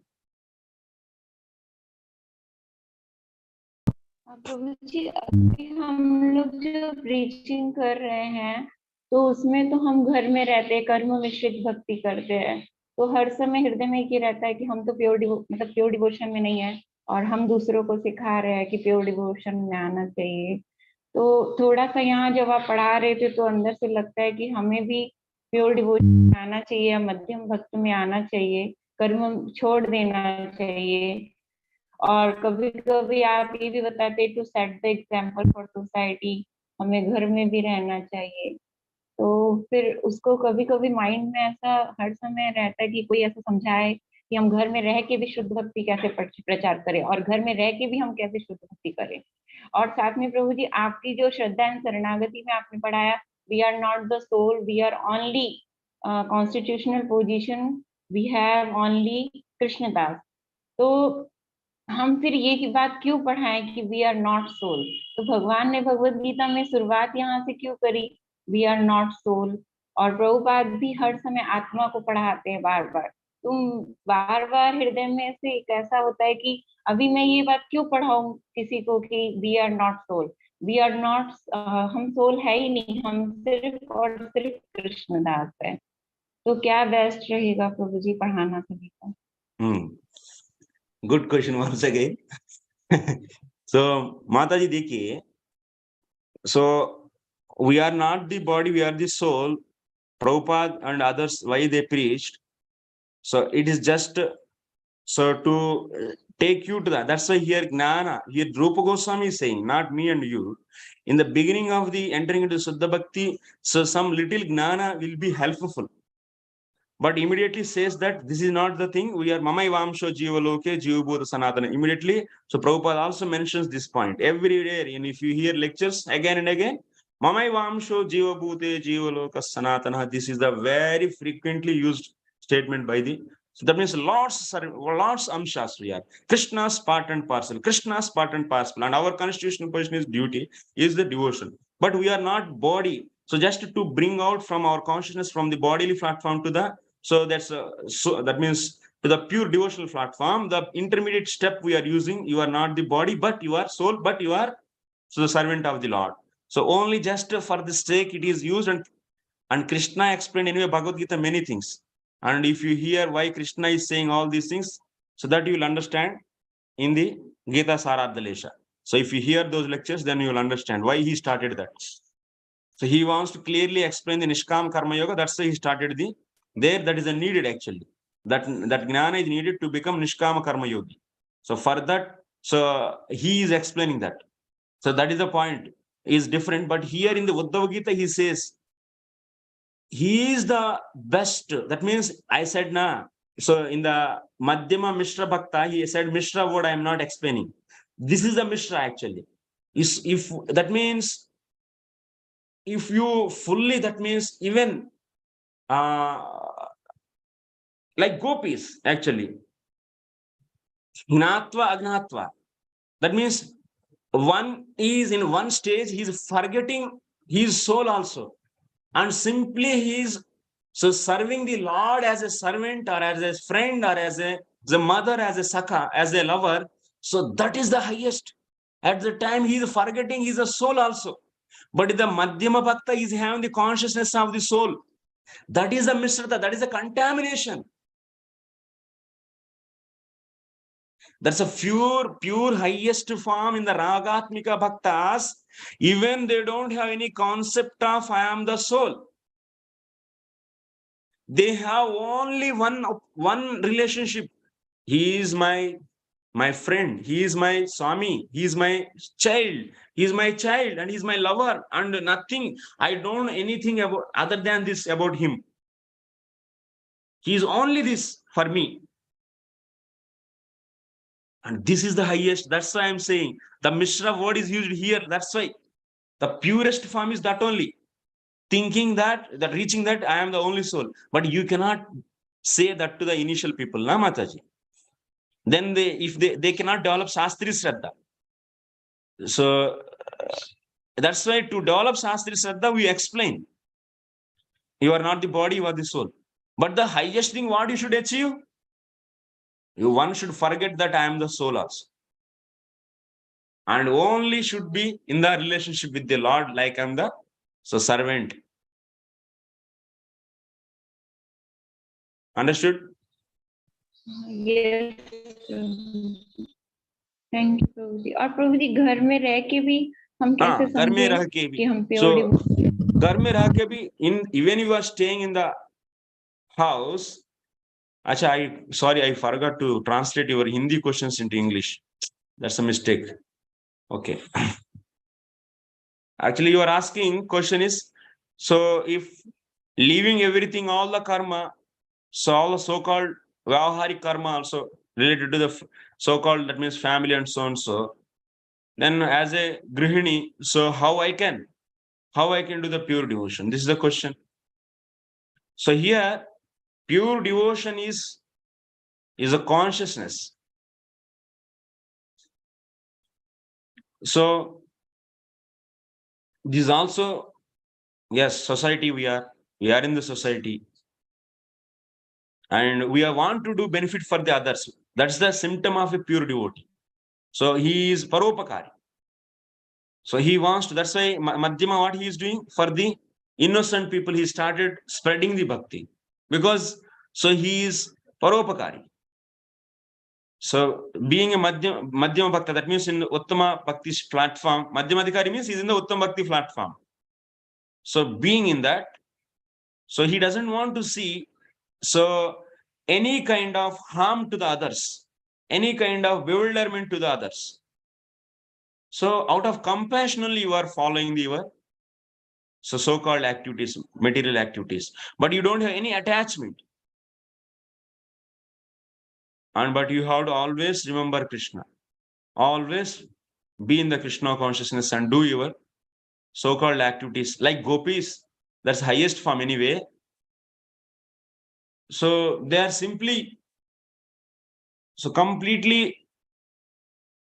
प्रभु जी अभी हम लोग जो preaching कर रहे हैं तो उसमें तो हम घर में रहते कर्म मिश्रित भक्ति करते हैं, तो हर समय हृदय में ये रहता है कि हम तो प्योर डिवोशन में नहीं है और हम दूसरों को सिखा रहे हैं कि प्योर डिवोशन में आना चाहिए. तो थोड़ा सा यहाँ जब आप पढ़ा रहे थे तो अंदर से लगता है कि हमें भी प्योर डिवोशन में आना चाहिए, मध्यम भक्त में आना चाहिए, कर्म छोड़ देना चाहिए. और कभी कभी आप ये भी बताते to set the example for society, हमें घर में भी रहना चाहिए. तो फिर उसको कभी कभी माइंड में ऐसा हर समय रहता है कि कोई ऐसा समझाए कि हम घर में रह के भी शुद्ध भक्ति कैसे प्रचार करें और घर में रह के भी हम कैसे शुद्ध भक्ति करें. और साथ में प्रभु जी आपकी जो श्रद्धा एंड शरणागति में आपने पढ़ाया, we are not the soul, we are only constitutional position, we have only Krishnadas. तो हम फिर ये की बात क्यों पढ़ाएं कि वी आर नॉट सोल. तो भगवान ने भगवत गीता में शुरुआत यहाँ से क्यों करी, वी आर नॉट सोल. और प्रभुपाद भी हर समय आत्मा को पढ़ाते हैं बार बार. तुम बार बार हृदय में से एक ऐसा होता है कि अभी मैं ये बात क्यों पढ़ाऊं किसी को कि we are not soul, we are not, हम सोल है ही नहीं, हम सिर्फ और सिर्फ कृष्णदास है. तो क्या बेस्ट रहेगा प्रभु जी पढ़ाना सभी को? Good question once again. So, Mataji देखिए, so we are not the body, we are the soul. Prabhupada and others, why they preached? So it is just to take you to that. That's why here Gnana, here Rupa Goswami is saying, not me and you. In the beginning of the entering into Suddha Bhakti, so some little Gnana will be helpful. But immediately says that this is not the thing. We are Mamai Vamsho Jivaloke, Jivabhuta Sanatana. Immediately, so Prabhupada also mentions this point every day. And if you hear lectures again and again, Mamai Vamsho Jivabhute Jivaloka Sanatana. This is the very frequently used statement by the. So that means lots amshas we are. Krishna's part and parcel. Krishna's part and parcel. And our constitutional position is duty, is the devotion. But we are not body. So just to bring out from our consciousness from the bodily platform to the. So that's so that means to the pure devotional platform, the intermediate step we are using, you are not the body, but you are soul, but you are so the servant of the Lord. So only just for the sake it is used, and Krishna explained anyway Bhagavad Gita many things. And if you hear why Krishna is saying all these things, so that you will understand in the Gita Saradhalesha. So if you hear those lectures, then you will understand why he started that. So he wants to clearly explain the Nishkam Karma Yoga. That's why he started the. There, that is a needed actually. That Gnana is needed to become Nishkama Karma Yogi. So for that, so he is explaining that. So that is the point. Is different. But here in the Uddhava Gita, he says, he is the best. That means I said na. So in the Madhyama Mishra Bhakta, he said Mishra word I am not explaining. This is the Mishra actually. If that means if you fully, that means even like gopis actually. Gnatva Agnatva. That means one is in one stage, he is forgetting his soul also. And simply he is so serving the Lord as a servant or as a friend or as a mother, as a sakha, as a lover. So that is the highest. At the time he is forgetting he is a soul also. But the Madhyama Bhakta is having the consciousness of the soul. That is the Mishrata, that is the contamination. That's a pure highest form in the Ragatmika Bhaktas. Even they don't have any concept of I am the soul. They have only one relationship. He is my friend. He is my Swami. He is my child. He is my child and he is my lover. And nothing. I don't know anything about other than this about him. He is only this for me. And this is the highest. That's why I'm saying the Mishra word is used here. That's why the purest form is that only. Thinking that reaching that I am the only soul. But you cannot say that to the initial people, na Mataji. Then if they cannot develop Shastri Shraddha. So that's why to develop Shastri Shraddha, we explain. You are not the body, you are the soul. But the highest thing what you should achieve? One should forget that I am the soul also. And only should be in the relationship with the Lord, like I am the servant. Understood? Yes. Thank you, प्रभु जी. और प्रभु जी घर में रह के भी हम कैसे घर में रह के समझें भी. कि हम So प्योर घर में रह के भी even you are staying in the house. Sorry, I forgot to translate your Hindi questions into English. That's a mistake. Okay. Actually, you are asking question is, so if leaving everything, all the karma, so all the so-called Vyavaharic karma also related to the so-called, that means family and so and so, then as a Grihini, so how I can do the pure devotion? This is the question. So here, pure devotion is a consciousness. So this also, yes, society we are in the society. And we want to do benefit for the others. That's the symptom of a pure devotee. So he is paropakari. So he wants to, that's why Madhyama, what he is doing for the innocent people, he started spreading the bhakti. Because, so he is paropakari. So being a Madhyama Bhakta, that means in the Uttama Bhakti platform, Madhyama Adhikari means he's in the Uttama Bhakti platform. So being in that, so he doesn't want to see so any kind of harm to the others. any kind of bewilderment to the others. So out of compassion only you are following your so-called activities, material activities, but you don't have any attachment. But you have to always remember Krishna. Always be in the Krishna consciousness and do your so-called activities. Like gopis, that's highest form anyway. So they are simply, so completely,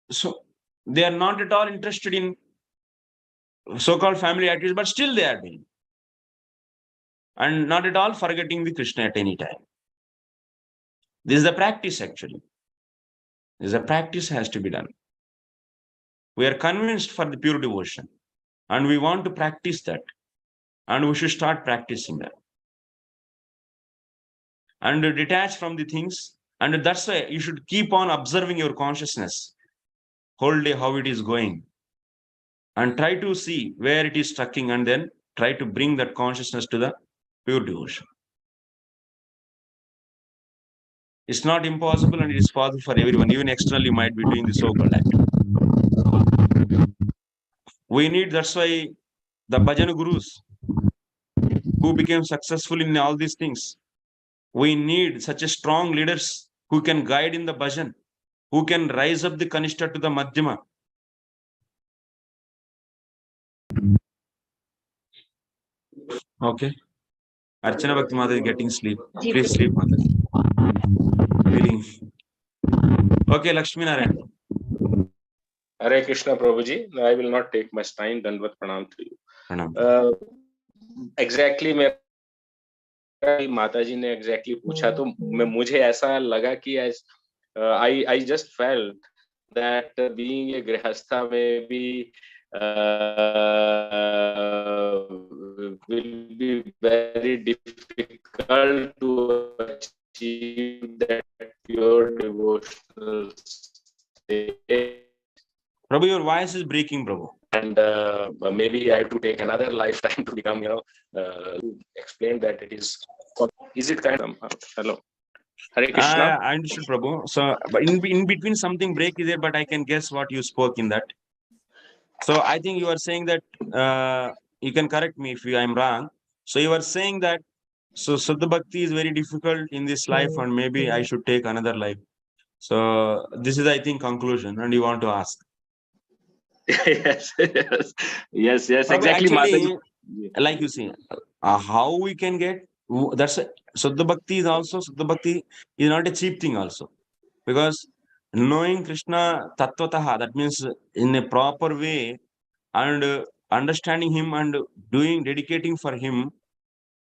so they are not at all interested in so-called family activities, but still they are doing. And not at all forgetting the Krishna at any time. This is the practice actually. This is a practice has to be done. We are convinced for the pure devotion and we want to practice that. And we should start practicing that. And detach from the things. And that's why you should keep on observing your consciousness whole day, how it is going. And try to see where it is stucking and then try to bring that consciousness to the pure devotion. It's not impossible and it is possible for everyone. Even externally you might be doing the so-called activity. We need, that's why the bhajan gurus who became successful in all these things. We need such a strong leaders who can guide in the bhajan, who can rise up the kanishta to the madhyama. Okay. Archana Bhakti Mata is getting sleep. Please sleep, Mata. Feeling. Okay, Lakshmi Narayan. Hare Krishna Prabhuji. I will not take much time. Dandavat pranam to you. Pranam. Exactly, माता जी ने exactly पूछा तो मुझे ऐसा लगा कि I just felt that being a grihastha may be will be very difficult to achieve that pure devotional state. Prabhu, your voice is breaking, Prabhu. And maybe I have to take another lifetime to become, to explain that it is it kind of, hello. Hare Krishna. I understood, Prabhu. So, but in between something break is there, but I can guess what you spoke in that. So, I think you are saying that, you can correct me if I am wrong. So, you are saying that, so Shuddha Bhakti is very difficult in this life and maybe I should take another life. So, this is, I think, conclusion and you want to ask. Yes, Prabhu, exactly. Actually, like you see, how we can get, that's Shuddha Bhakti is also, Shuddha Bhakti is not a cheap thing also. Because knowing Krishna tattvataha, that means in a proper way and understanding him and dedicating for him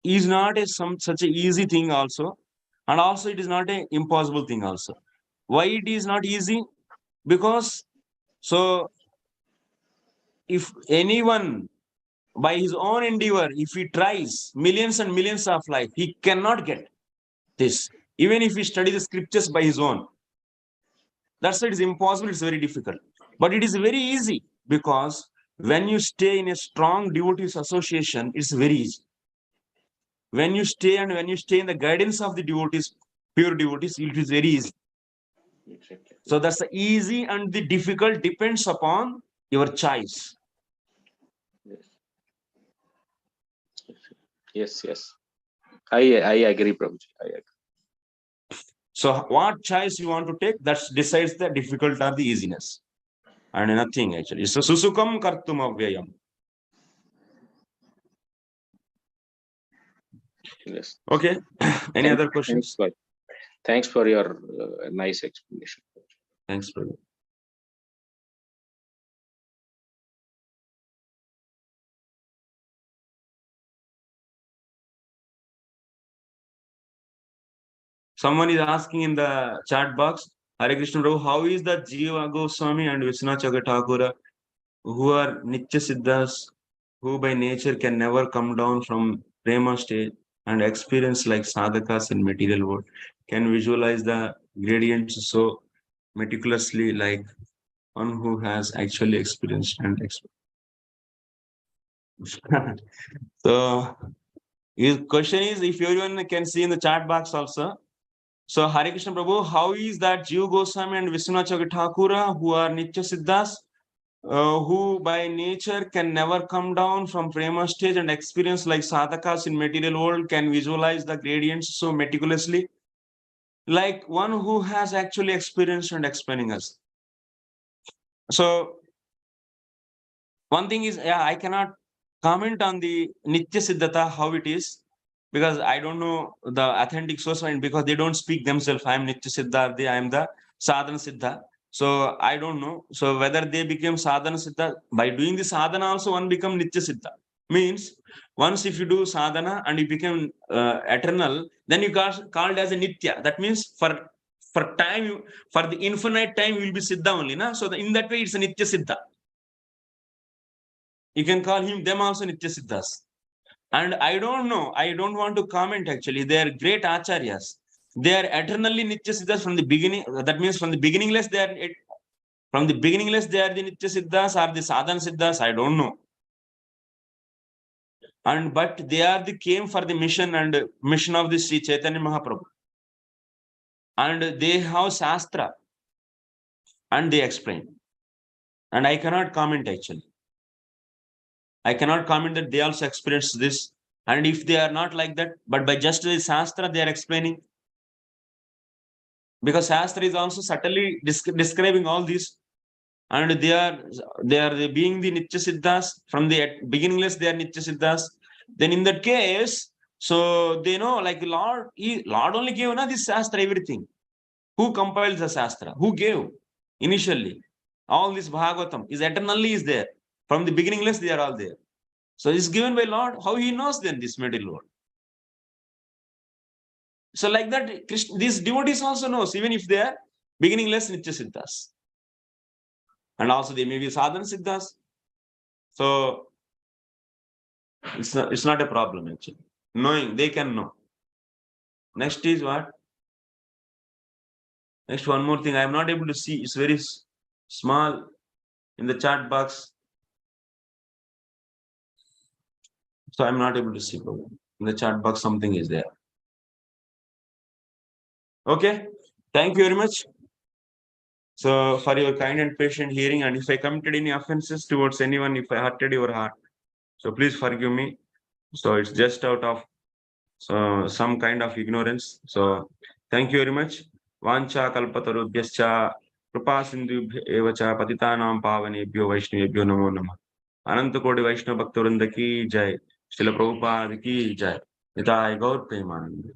is not such a easy thing also. And also it is not a impossible thing also. Why it is not easy? Because so if anyone by his own endeavor, if he tries millions and millions of life, he cannot get this. Even if he studies the scriptures by his own. That's why it is impossible, it's very difficult. But it is very easy because when you stay in a strong devotees association, it's very easy. When you stay in the guidance of the devotees, pure devotees, it is very easy. So that's the easy and the difficult depends upon your choice. Yes. I agree, Prabhuji. I agree. So what choice you want to take, that decides the difficult or the easiness. And nothing actually. So susukam kartum avyayam. Yes. Okay. Any other questions? Thanks for your nice explanation. Thanks, Prabhu. Someone is asking in the chat box, Hare Krishna Prabhu, how is that Jiva Goswami and Vishnu Chagathakura, who are Nitya Siddhas, who by nature can never come down from Prema stage and experience like sadhakas in material world, can visualize the gradients so meticulously like one who has actually experienced and So his question is, if everyone can see in the chat box also, So Hare Krishna Prabhu, how is that Jiva Goswami and Vishwanath Chakravarti Thakura, who are Nitya Siddhas, who by nature can never come down from prema stage and experience like sadhakas in material world, can visualize the gradients so meticulously, like one who has actually experienced and explaining us. So one thing is, yeah, I cannot comment on the Nitya Siddhata, how it is, because I don't know the authentic source, and because they don't speak themselves. I am Nitya Siddha, I am the Sadhana Siddha. So I don't know. So whether they became Sadhana Siddha, by doing the sadhana also one become Nitya Siddha. Means once if you do sadhana and you become eternal, then you called as a Nitya. That means for time, for the infinite time, you will be Siddha only. Na? So in that way, it's a Nitya Siddha. You can call them also Nitya Siddhas. And I don't know, I don't want to comment actually. They are great acharyas. They are eternally Nitya Siddhas from the beginning. That means from the beginningless, they are the Nitya Siddhas or the Sadhana Siddhas. I don't know. But they are came for the mission of the Sri Chaitanya Mahaprabhu. And they have Shastra. And they explain. And I cannot comment actually. I cannot comment that they also experienced this. And if they are not like that, but by just the Shastra, they are explaining. Because Shastra is also subtly describing all this. And they are being the Nitya Siddhas. From the beginningless, they are Nitya Siddhas. Then in that case, so they know, like Lord only gave this Shastra, everything. Who compiled the Shastra? Who gave initially? All this Bhagavatam is eternally is there. From the beginningless, they are all there. So it's given by Lord. How he knows then this material world? So like that, these devotees also knows, even if they are beginningless Nitya Siddhas. And also they may be Sadhana Siddhas. So it's not a problem actually. Knowing, they can know. Next is what? Next, one more thing I am not able to see. It's very small in the chat box. So I'm not able to see. In the chat box, something is there. Okay. Thank you very much. So for your kind and patient hearing, and if I committed any offenses towards anyone, if I hurted your heart, so please forgive me. So it's just out of some kind of ignorance. So thank you very much. Vancha kalpatarubhyascha kripa sindhubhya eva cha patitanam pavanebhyo vaishnavebhyo namo namah. Ananta Koti Vaishnava Bhakta Vrinda ki jai. Srila Prabhupada ki jai. Nitai Gaur Premanand.